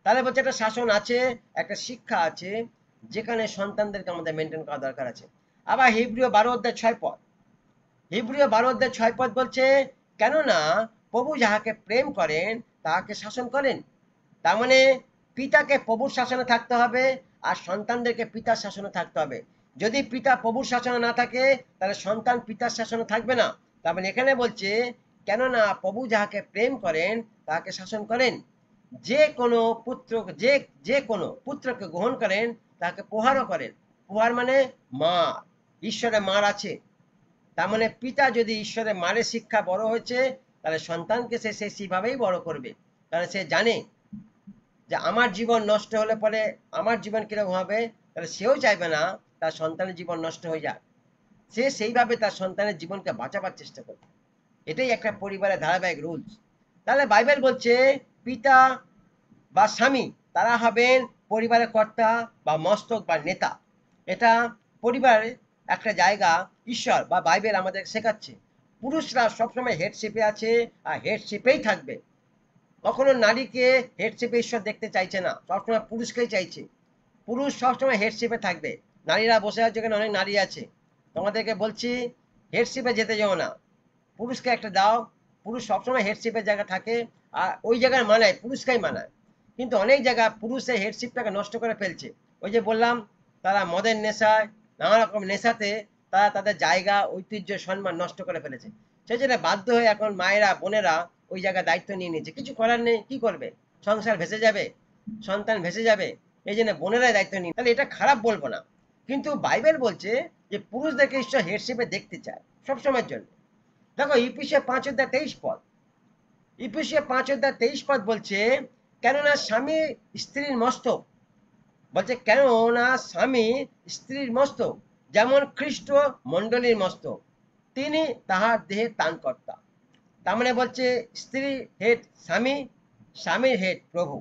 তাহলে বলছে একটা শাসন আছে, একটা শিক্ষা আছে, যেখানে সন্তানদেরকে আমাদের মেনটেন করা দরকার আছে। আবার হিব্রীয় 12 অধ্যায় 6 পদ, হিব্রীয় 12 অধ্যায় 6 পদ বলছে কেননা প্রভু যাহাকে প্রেম করেন তাহাকে শাসন করেন। তার মানে পিতাকে প্রভুর শাসনে থাকতে হবে আর সন্তানদেরকে পিতার শাসনে থাকতে হবে। যদি পিতা প্রভুর শাসনে না থাকে তাহলে সন্তান পিতার শাসনে থাকবে না। তার মানে এখানে বলছে কেননা প্রভু যাহাকে প্রেম করেন তাহাকে শাসন করেন। যে কোনো পুত্রকে গ্রহণ করেন তাকে প্রহারও করেন। প্রহার মানে মার, ঈশ্বরের মার আছে। তার মানে পিতা যদি ঈশ্বরের মারের শিক্ষা বড় হয়েছে তাহলে সন্তানকে সে সেইভাবেই বড় করবে, কারণ সে জানে যে আমার জীবন নষ্ট হলে পরে আমার জীবন কিরকম হবে, তাহলে সেও চাইবে না তার সন্তানের জীবন নষ্ট হয়ে যাক, সে সেইভাবে তার সন্তানের জীবনকে বাঁচাবার চেষ্টা করবে। এটাই একটা পরিবারের ধারাবাহিক রুলস। তাহলে বাইবেল বলছে পিতা বা স্বামী তারা হবেন পরিবারের কর্তা বা মস্তক বা নেতা। এটা পরিবারের একটা জায়গা ঈশ্বর বা বাইবেল আমাদের শেখাচ্ছে। পুরুষরা সবসময় হেডশিপে আছে আর হেডশিপেই থাকবে। কখনো নারীকে হেডশিপে ঈশ্বর দেখতে চাইছে না, সবসময় পুরুষকেই চাইছে। পুরুষ সবসময় হেডশিপে থাকবে। নারীরা বসে আছে, এখানে অনেক নারী আছে, তোমাদেরকে বলছি হেডশিপে যেতে যাও না, পুরুষকে একটা দাও। পুরুষ সবসময় হেডশিপের জায়গা থাকে আর ওই জায়গায় মানায়, পুরুষকেই মানায়। কিন্তু অনেক জায়গা পুরুষের হেডশিপটাকে নষ্ট করে ফেলছে। ওই যে বললাম তারা মদের নেশায়, নানা রকম নেশাতে তারা তাদের জায়গা, ঐতিহ্য, সম্মান নষ্ট করে ফেলেছে। সেই জন্য বাধ্য হয়ে এখন মায়েরা, বোনেরা ওই জায়গায় দায়িত্ব নিয়ে নিচ্ছে। কিছু করার নেই, কি করবে, সংসার ভেসে যাবে, সন্তান ভেসে যাবে, এই জন্য বোনেরাই দায়িত্ব নিই। তাহলে এটা খারাপ বলবো না, কিন্তু বাইবেল বলছে যে পুরুষদেরকে ঈশ্বর হেডশিপে দেখতে চায় সবসময়ের জন্য। দেখো ইফিসিয়া 5 অধ্যায় 23 পদ, ইফিসিয়া 5 অধ্যায় 23 পদ বলছে কেননা স্বামী স্ত্রীর মস্তক, বলছে কেননা স্বামী স্ত্রীর মস্তক যেমন খ্রিস্ট মণ্ডলীর মস্তক, তিনি তাহার দেহের ত্রাণকর্তা। তার মানে বলছে স্ত্রী হেড স্বামী, স্বামীর হেড প্রভু,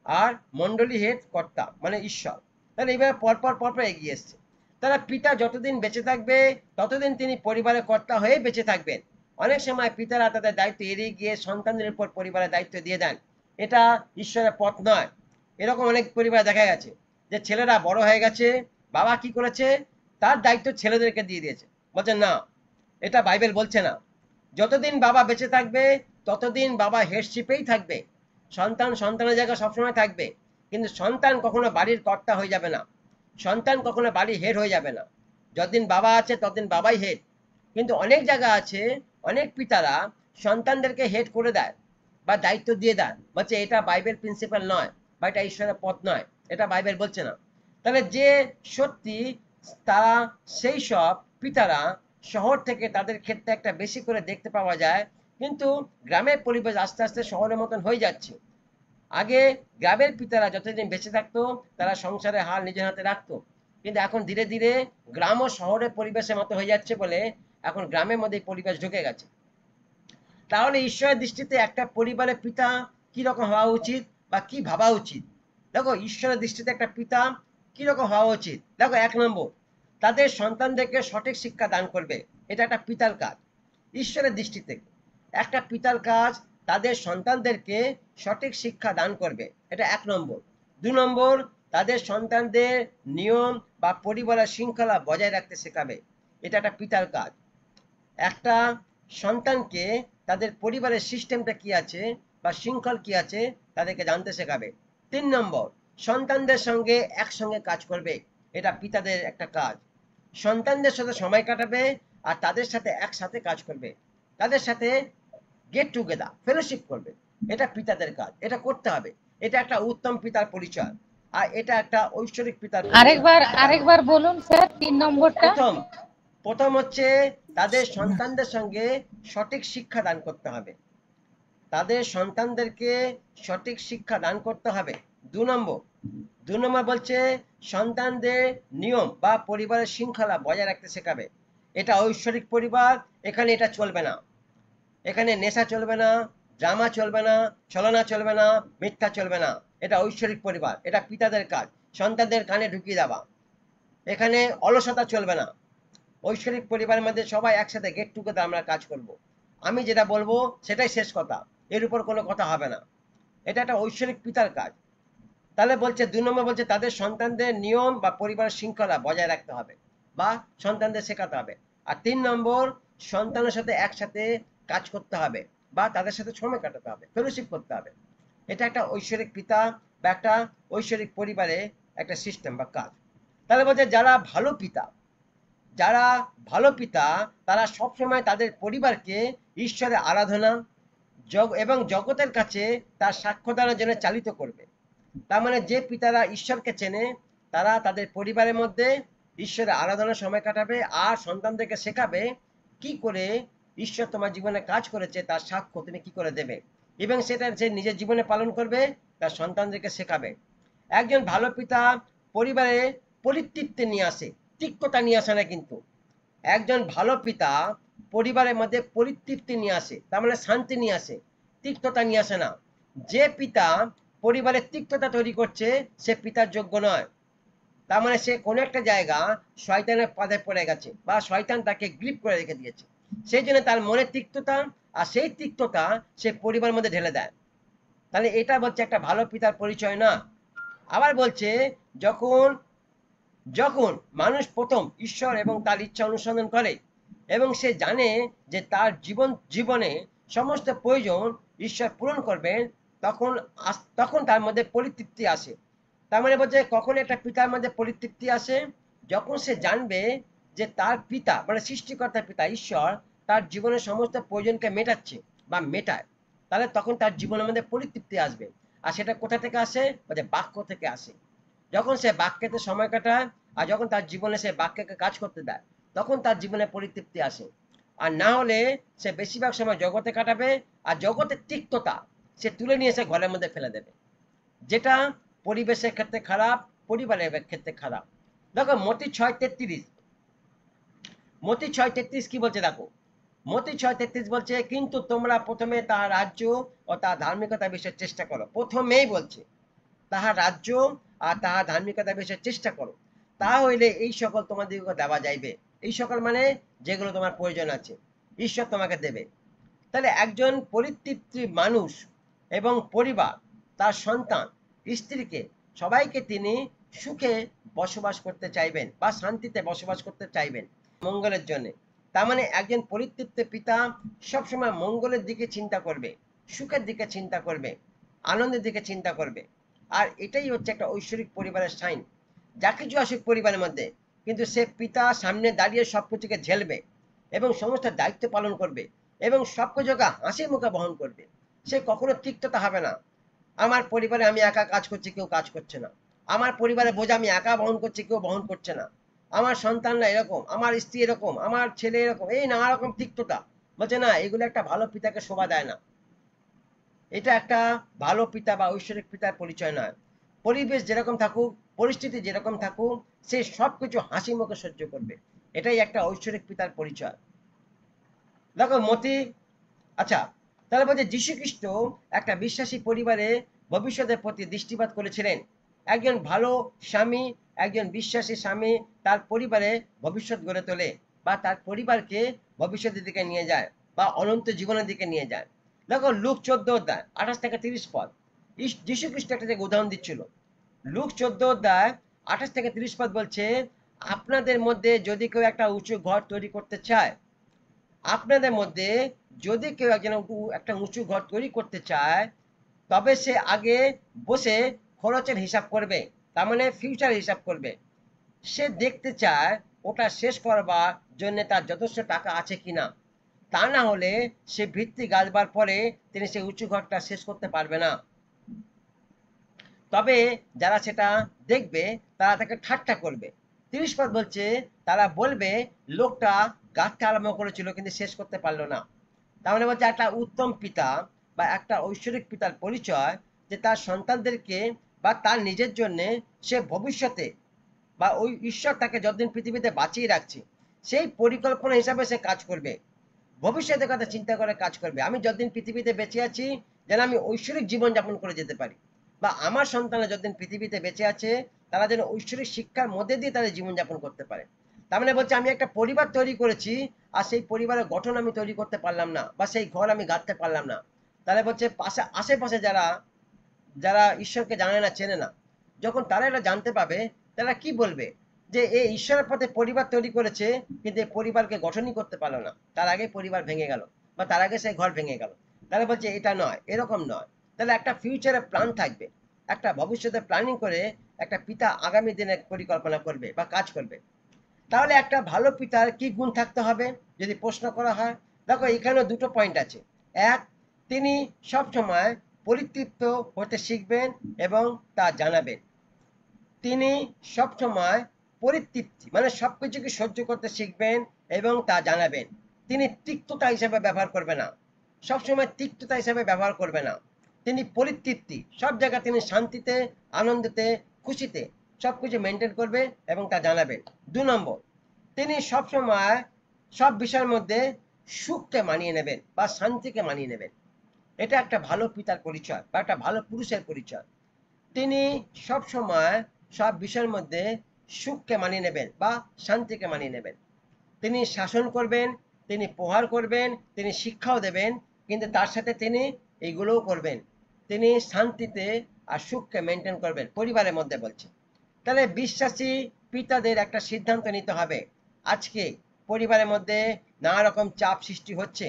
আর মণ্ডলী হেড কর্তা মানে ঈশ্বর। তাহলে এইভাবে পরপর এগিয়ে এসছে। তারা পিতা যতদিন বেঁচে থাকবে ততদিন তিনি পরিবারের কর্তা হয়ে বেঁচে থাকবেন। অনেক সময় পিতারা তাদের দায়িত্ব এড়িয়ে গিয়ে সন্তানদের উপর পরিবারের দায়িত্ব দিয়ে দেন, এটা ঈশ্বরের পথ নয়। এরকম অনেক পরিবার দেখা গেছে যে ছেলেরা বড় হয়ে গেছে, বাবা কি করেছে, তার দায়িত্ব ছেলেদেরকে দিয়ে দিয়েছে। বলছেন না, এটা বাইবেল বলছে না। যতদিন বাবা বেঁচে থাকবে ততদিন বাবা হেডশিপেই থাকবে, সন্তান সন্তানের জায়গায় সবসময় থাকবে, কিন্তু সন্তান কখনো বাড়ির কর্তা হয়ে যাবে না, সন্তান কখনো বাড়ির হেড হয়ে যাবে না। যতদিন বাবা আছে ততদিন বাবাই হেড। কিন্তু অনেক জায়গা আছে, অনেক পিতারা সন্তানদেরকে হেড করে দেয় বা দায়িত্ব দিয়ে দেয়, বলছে এটা বাইবেল প্রিন্সিপাল নয় বা এটা ঈশ্বরের পথ নয়, এটা বাইবেল বলছে না। তাহলে যে সত্যি তারা সেই সব পিতারা শহর থেকে তাদের ক্ষেত্রে একটা বেশি করে দেখতে পাওয়া যায়, কিন্তু গ্রামের পরিবেশ আস্তে আস্তে শহরের মতন হয়ে যাচ্ছে। আগে গ্রামের পিতারা যতদিন বেঁচে থাকতো তারা সংসারের হাল নিজের হাতে রাখতো, কিন্তু এখন ধীরে ধীরে গ্রাম ও শহরের পরিবেশের মতো হয়ে যাচ্ছে বলে এখন গ্রামের মধ্যে পরিবেশ ঢুকে গেছে। তাহলে ঈশ্বরের দৃষ্টিতে একটা পরিবারের পিতা কি রকম হওয়া উচিত বা কি ভাবা উচিত? দেখো ঈশ্বরের দৃষ্টিতে একটা পিতা কি রকম হওয়া উচিত। দেখো 1 নম্বর, তাদের সন্তানদেরকে সঠিক শিক্ষা দান করবে, এটা একটা পিতার কাজ। ঈশ্বরের দৃষ্টি থেকে। একটা পিতার কাজ তাদের সন্তানদেরকে সঠিক শিক্ষা দান করবে, এটা 1 নম্বর। 2 নম্বর, তাদের সন্তানদের নিয়ম বা পরিবারের শৃঙ্খলা বজায় রাখতে শেখাবে, এটা একটা পিতার কাজ। একটা সন্তানকে তাদের পরিবারের সিস্টেমটা কি আছে বা শৃঙ্খল কি আছে তাদেরকে জানতে শেখাবে। 3 নম্বর, সন্তানদের সঙ্গে একসঙ্গে কাজ করবে, এটা পিতাদের একটা কাজ। সন্তানদের সাথে সময় কাটাবে আর তাদের সাথে একসাথে কাজ করবে, তাদের সাথে গেট টুগেদার ফেলোশিপ করবে, এটা পিতাদের কাজ, এটা করতে হবে। এটা একটা উত্তম পিতার পরিচয়, আর এটা একটা ঐশ্বরিক পিতার পরিচয়। আরেকবার বলুন স্যার 3 নম্বরটা। প্রথম হচ্ছে তাদের সন্তানদের সঙ্গে সঠিক শিক্ষা দান করতে হবে, তাদের সন্তানদেরকে সঠিক শিক্ষা দান করতে হবে। 2 নম্বর বলছে সন্তানদের নিয়ম বা পরিবারের শৃঙ্খলা বজায় রাখতে শেখাবে, এটা ঐশ্বরিক পরিবার, এখানে এটা চলবে না, এখানে নেশা চলবে না, ড্রামা চলবে না, ছলনা চলবে না, মিথ্যা চলবে না, এটা ঐশ্বরিক পরিবার, এটা পিতাদের কাজ, সন্তানদের কানে ঢুকিয়ে দেওয়া। এখানে অলসতা চলবে না, ঐশ্বরিক পরিবারের মধ্যে সবাই একসাথে গেট টুগেদার আমরা কাজ করব, আমি যেটা বলবো সেটাই শেষ কথা, এর উপর কোনো কথা হবে না, এটা একটা ঐশ্বরিক পিতার কাজ। তাহলে বলছে 2 নম্বর বলছে তাদের সন্তানদের নিয়ম বা পরিবারের শৃঙ্খলা বজায় রাখতে হবে বা সন্তানদের শেখাতে হবে। আর 3 নম্বর, সন্তানের সাথে একসাথে কাজ করতে হবে বা তাদের সাথে সময় কাটাতে হবে, ফেলোশিপ করতে হবে, এটা একটা ঐশ্বরিক পিতা বা একটা ঐশ্বরিক পরিবারে একটা সিস্টেম বা কাজ। তাহলে বলছে যারা ভালো পিতা তারা সবসময় তাদের পরিবারকে ঈশ্বরের আরাধনা এবং জগতের কাছে তার সাক্ষ্যদানের জন্য চালিত করবে। তার মানে যে পিতারা ঈশ্বরকে চেনে তারা তাদের পরিবারের মধ্যে ঈশ্বরের আরাধনার সময় কাটাবে আর সন্তানদেরকে শেখাবে কি করে ঈশ্বর তোমার জীবনে কাজ করেছে তার সাক্ষ্য তুমি কি করে দেবে, এবং সেটা সে নিজের জীবনে পালন করবে, তার সন্তানদেরকে শেখাবে। একজন ভালো পিতা পরিবারে পরিতৃপ্তি নিয়ে আসে, তিক্ততা নিয়ে আসে না, কিন্তু একজন ভালো পিতা পরিবারের মধ্যে পরিতৃপ্তি নিয়ে আসে, তার মানে শান্তি নিয়ে আসে, তিক্ততা নিয়ে আসে না। যে পিতা পরিবারে তিক্ততা তৈরি করছে সে পিতার যোগ্য নয়, তার মানে সে কোনো একটা জায়গা শয়তানের পাদে পড়ে গেছে বা শয়তান তাকে গ্রিপ করে রেখে দিয়েছে, সেই জন্য তার মনে তিক্ততা, আর সেই তিক্ততা সে পরিবারের মধ্যে ঢেলে দেয়। তাহলে এটা বলছে একটা ভালো পিতার পরিচয় না। আবার বলছে যখন যখন মানুষ প্রথম ঈশ্বর এবং তার ইচ্ছা অনুসন্ধান করে এবং সে জানে যে তার জীবনে সমস্ত প্রয়োজন ঈশ্বর পূরণ করবেন, তখন তার মধ্যে পরিতৃপ্তি আসে। তার মানে বলছে কখন একটা পিতার মধ্যে পরিতৃপ্তি আসে, যখন সে জানবে যে তার পিতা মানে সৃষ্টিকর্তার পিতা ঈশ্বর তার জীবনের সমস্ত প্রয়োজনকে মেটাচ্ছে বা মেটায়, তাহলে তখন তার জীবনের মধ্যে পরিতৃপ্তি আসবে। আর সেটা কোথা থেকে আসে, বলছে বাক্য থেকে আসে। যখন সে বাক্যেতে সময় কাটায় আর যখন তার জীবনে সে বাক্যকে কাজ করতে দেয় তখন তার জীবনে পরিতৃপ্তি আসে। আর না হলে সে বেশিরভাগ সময় জগতে কাটাবে আর জগতের তিক্ততা সে তুলে নিয়ে এসে ঘরের মধ্যে ফেলে দেবে, যেটা পরিবেশের ক্ষেত্রে খারাপ, পরিবারের ক্ষেত্রে খারাপ। দেখো মতি 6:33, মতি 6:33 কি বলছে দেখো, মতি 6:33 বলছে কিন্তু তোমরা প্রথমে তার রাজ্য ও তার ধার্মিকতা বিষয়ে চেষ্টা করো, প্রথমেই বলছে তাহার রাজ্য আর তাহার ধার্মিকতা বিষয়ে চেষ্টা করো, তা হইলে এই সকল তোমাদেরকে দেওয়া যাইবে। এই সকল মানে যেগুলো তোমার প্রয়োজন আছে ঈশ্বর তোমাকে দেবে। তাহলে একজন পরিতৃপ্তি মানুষ এবং পরিবার তার সন্তান স্ত্রীকে সবাইকে তিনি সুখে বসবাস করতে চাইবেন বা শান্তিতে বসবাস করতে চাইবেন মঙ্গলের জন্য। তার মানে একজন পরিতৃপ্ত পিতা সবসময় মঙ্গলের দিকে চিন্তা করবে, সুখের দিকে চিন্তা করবে, আনন্দের দিকে চিন্তা করবে। আর এটাই হচ্ছে একটা ঐশ্বরিক পরিবারের সাইন। যা কিছু আসুক পরিবারের মধ্যে, কিন্তু সে পিতা সামনে দাঁড়িয়ে সবকিছুকে ঝেলবে এবং সমস্ত দায়িত্ব পালন করবে এবং সবকিছুকে হাসি মুখে বহন করবে, সে কখনো তিক্ততা হবে না। আমার পরিবারে আমি একা কাজ করছি, কেউ কাজ করছে না, আমার পরিবারে বোঝা আমি একা বহন করছি, কেউ বহন করছে না, আমার সন্তানরা এরকম, আমার স্ত্রী এরকম, আমার ছেলে এরকম, এই নানা রকম তিক্ততা, বলছে না, এগুলো একটা ভালো পিতাকে শোভা দেয় না, এটা একটা ভালো পিতা বা ঐশ্বরিক পিতার পরিচয় নয়। পরিবেশ যেরকম থাকুক, পরিস্থিতি যেরকম থাকুক, সে সবকিছু হাসি মুখে সহ্য করবে, এটাই একটা ঐশ্বরিক পিতার পরিচয়। দেখো মতি, আচ্ছা তাহলে বলছে যীশু খ্রিস্ট একটা বিশ্বাসী পরিবারে ভবিষ্যতের প্রতি দৃষ্টিপাত করেছিলেন। একজন ভালো স্বামী, একজন বিশ্বাসী স্বামী তার পরিবারে ভবিষ্যৎ গড়ে তোলে বা তার পরিবারকে ভবিষ্যতের দিকে নিয়ে যায়। বা অনন্ত জীবনের দিকে নিয়ে যায়। দেখো লুক 14 অধ্যায় 28 থেকে 30 পদ, যীশু খ্রিস্ট একটা থেকে উদাহরণ দিচ্ছিল। লুক 14 অধ্যায় 28 থেকে 30 পদ বলছে, আপনাদের মধ্যে যদি কেউ একটা উঁচু ঘর তৈরি করতে চায়, আপনাদের মধ্যে যদি কেউ একটা উঁচু ঘর তৈরি করতে চায়, তবে সে আগে বসে খরচের হিসাব করবে, তার মানে ফিউচার হিসাব করবে। সে দেখতে চায় ওটা শেষ করবার জন্য তার যথেষ্ট টাকা আছে কিনা। তা না হলে সে ভিত্তি গাড়বার পরে তিনি সেই উঁচু ঘরটা শেষ করতে পারবে না। তবে যারা সেটা দেখবে তারা তাকে ঠাট্টা করবে। 30 পদ বলছে, তারা বলবে লোকটা গাঁথতে আরম্ভ করেছিল কিন্তু শেষ করতে পারলো না। তার মানে বলছে একটা উত্তম পিতা বা একটা ঐশ্বরিক পিতার পরিচয় যে তার সন্তানদেরকে বা তার নিজের জন্য সে ভবিষ্যতে বা ওই ঈশ্বর তাকে যতদিন পৃথিবীতে বাঁচিয়ে রাখছে সেই পরিকল্পনা হিসাবে সে কাজ করবে, ভবিষ্যতের কথা চিন্তা করে কাজ করবে। আমি যতদিন পৃথিবীতে বেঁচে আছি যেন আমি ঐশ্বরিক জীবন যাপন করে যেতে পারি, বা আমার সন্তানরা যতদিন পৃথিবীতে বেঁচে আছে তারা যেন ঐশ্বরিক শিক্ষার মধ্যে দিয়ে তাদের জীবনযাপন করতে পারে। তার মানে বলছে আমি একটা পরিবার তৈরি করেছি আর সেই পরিবারের গঠন আমি তৈরি করতে পারলাম না বা সেই ঘর আমি গাঁথতে পারলাম না। তাহলে বলছে আশেপাশে যারা যারা ঈশ্বরকে জানে না, চেনে না, যখন তারা এটা জানতে পাবে তারা কি বলবে, যে এই ঈশ্বরের পথে পরিবার তৈরি করেছে কিন্তু এই পরিবারকে গঠনই করতে পারলো না, তার আগে পরিবার ভেঙে গেল বা তার আগে সেই ঘর ভেঙে গেল। তাহলে বলছে এটা নয়, এরকম নয়। তাহলে একটা ফিউচারে প্ল্যান থাকবে, একটা ভবিষ্যতে প্ল্যানিং করে একটা পিতা আগামী দিনে পরিকল্পনা করবে বা কাজ করবে। তাহলে একটা ভালো পিতার কি গুণ থাকতে হবে যদি প্রশ্ন করা হয়, দেখো এখানে দুটো পয়েন্ট আছে। এক, তিনি সবসময় পরিতৃপ্ত হতে শিখবেন এবং তা জানাবেন। তিনি সবসময় পরিতৃপ্তি মানে সবকিছুকে সহ্য করতে শিখবেন এবং তা জানাবেন। তিনি তিক্ততা হিসেবে ব্যবহার করবে না, সবসময় তিক্ততা হিসেবে ব্যবহার করবে না। তিনি পরিতৃপ্তি, সব জায়গায় তিনি শান্তিতে, আনন্দতে, খুশিতে সবকিছু মেনটেন করবে এবং তা জানাবেন। 2 নম্বর, তিনি সবসময় সব বিষয়ের মধ্যে সুখকে মানিয়ে নেবেন বা শান্তিকে মানিয়ে নেবেন। এটা একটা ভালো পিতার পরিচয় বা একটা ভালো পুরুষের পরিচয়। তিনি সব সময় সব বিষয়ের মধ্যে সুখকে মানিয়ে নেবেন বা শান্তিকে মানিয়ে নেবেন। তিনি শাসন করবেন, তিনি প্রহার করবেন, তিনি শিক্ষাও দেবেন, কিন্তু তার সাথে তিনি এইগুলোও করবেন, তিনি শান্তিতে আর সুখকে মেনটেন করবেন পরিবারের মধ্যে বলছে। তাহলে বিশ্বাসী পিতাদের একটা সিদ্ধান্ত নিতে হবে। আজকে পরিবারের মধ্যে নানা রকম চাপ সৃষ্টি হচ্ছে,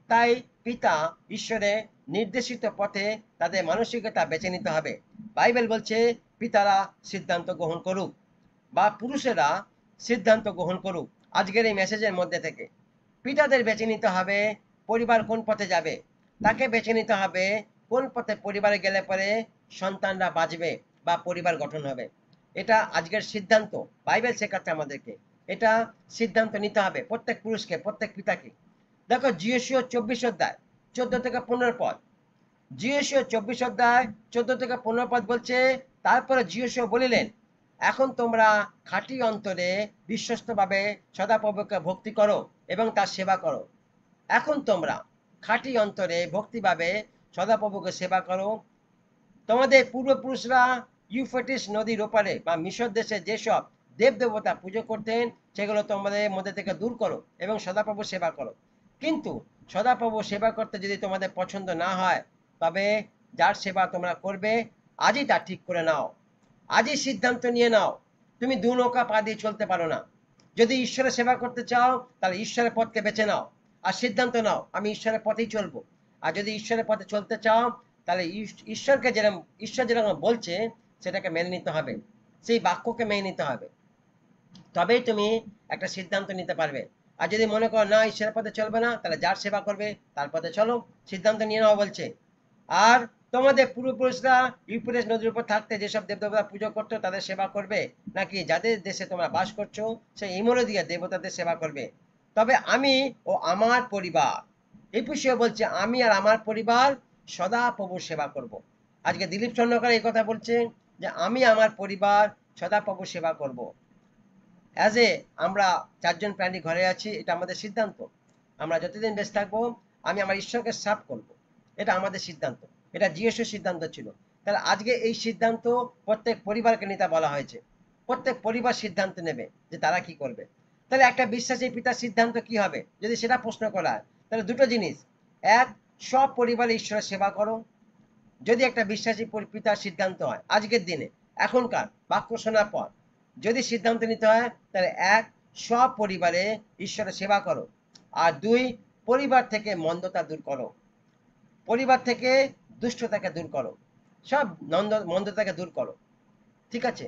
তাই পিতা ঈশ্বরের নির্দেশিত পথে তাদের মানসিকতা বেছে নিতে হবে। বাইবেল বলছে পিতারা সিদ্ধান্ত গ্রহণ করুক বা পুরুষেরা সিদ্ধান্ত গ্রহণ করুক। আজকের এই মেসেজের মধ্যে থেকে পিতাদের বেছে নিতে হবে পরিবার কোন পথে যাবে, তাকে বেছে নিতে হবে কোন পথে পরিবারে গেলে পরে সন্তানরা বাঁচবে বা পরিবার গঠন হবে। এটা আজকের সিদ্ধান্ত, বাইবেল শেখাচ্ছে আমাদেরকে। এটা সিদ্ধান্ত নিতে হবে প্রত্যেক পুরুষকে, প্রত্যেক পিতাকে। দেখো জিওসিও 24 অধ্যায় 14 থেকে 15 পদ, জিওসিও 24 অধ্যায় 14 থেকে 15 পদ বলছে, তারপরে জিওসিও বলিলেন, এখন তোমরা খাঁটি অন্তরে বিশ্বস্তভাবে সদাপ্রভুকে ভক্তি করো এবং তার সেবা করো। এখন তোমরা খাঁটি অন্তরে ভক্তিভাবে সদাপ্রভুকে সেবা করো। তোমাদের পূর্বপুরুষরা ইউফ্রেটিস নদীর ওপারে বা মিশর দেশে যেসব দেব দেবতা পুজো করতেন সেগুলো তোমাদের মধ্যে থেকে দূর করো এবং সদাপ্রভু সেবা করো। কিন্তু সদাপ্রভু সেবা করতে যদি তোমাদের পছন্দ না হয়, তবে যার সেবা তোমরা করবে আজই তা ঠিক করে নাও, আজই সিদ্ধান্ত নিয়ে নাও। তুমি দু নৌকা পা দিয়ে চলতে পারো না। যদি ঈশ্বরের সেবা করতে চাও তাহলে ঈশ্বরের পথকে বেছে নাও আর সিদ্ধান্ত নাও আমি ঈশ্বরের পথেই চলবো। আর যদি ঈশ্বরের পথে চলতে চাও তাহলে ঈশ্বরকে যেরকম ঈশ্বর যেরকম বলছে সেটাকে মেনে নিতে হবে, সেই বাক্যকে মেনে নিতে হবে, তবেই তুমি একটা সিদ্ধান্ত নিতে পারবে। আর যদি মনে করো না ঈশ্বরের পথে চলবে না, তাহলে যার সেবা করবে তার পথে চলো, সিদ্ধান্ত নিয়ে নাও বলছে। আর তোমাদের পূর্বপুরুষরা ইউফ্রেটিস নদীর উপর থাকতে যেসব দেবদেবতা পুজো করতো তাদের সেবা করবে, নাকি যাদের দেশে তোমরা বাস করছো সেই ইমোলদিয়া দেবতাদের সেবা করবে? তবে আমি ও আমার পরিবার, এই বিষয়ে বলছে, আমি আর আমার পরিবার সদা প্রভুর সেবা করব। আজকে দিলীপ স্বর্ণকার এই কথা বলছে যে আমি আমার পরিবার সদা প্রভুর সেবা করব। অ্যাজ এ আমরা 4জন প্রাণী ঘরে আছি, এটা আমাদের সিদ্ধান্ত। আমরা যতদিন বেঁচে থাকবো আমি আমার ঈশ্বরকে সার্ভ করব, এটা আমাদের সিদ্ধান্ত। এটা জিএসের সিদ্ধান্ত ছিল। তাহলে আজকে এই সিদ্ধান্ত প্রত্যেক পরিবারকে নিতে বলা হয়েছে, প্রত্যেক পরিবার সিদ্ধান্ত নেবে যে তারা কি করবে। তাহলে একটা বিশ্বাসী পিতার সিদ্ধান্ত কি হবে যদি সেটা প্রশ্ন করা হয়, তাহলে দুটো জিনিস, এক, সব পরিবারে ঈশ্বরের সেবা করো। যদি একটা বিশ্বাসী পিতার সিদ্ধান্ত হয় আজকের দিনে, এখনকার বাক্য শোনার পর যদি সিদ্ধান্ত নিতে হয়, তাহলে এক, সব পরিবারে ঈশ্বরের সেবা করো। আর দুই, পরিবার থেকে মন্দতা দূর করো, পরিবার থেকে দুষ্টতাকে দূর করো, সব মন্দতাকে দূর করো। ঠিক আছে?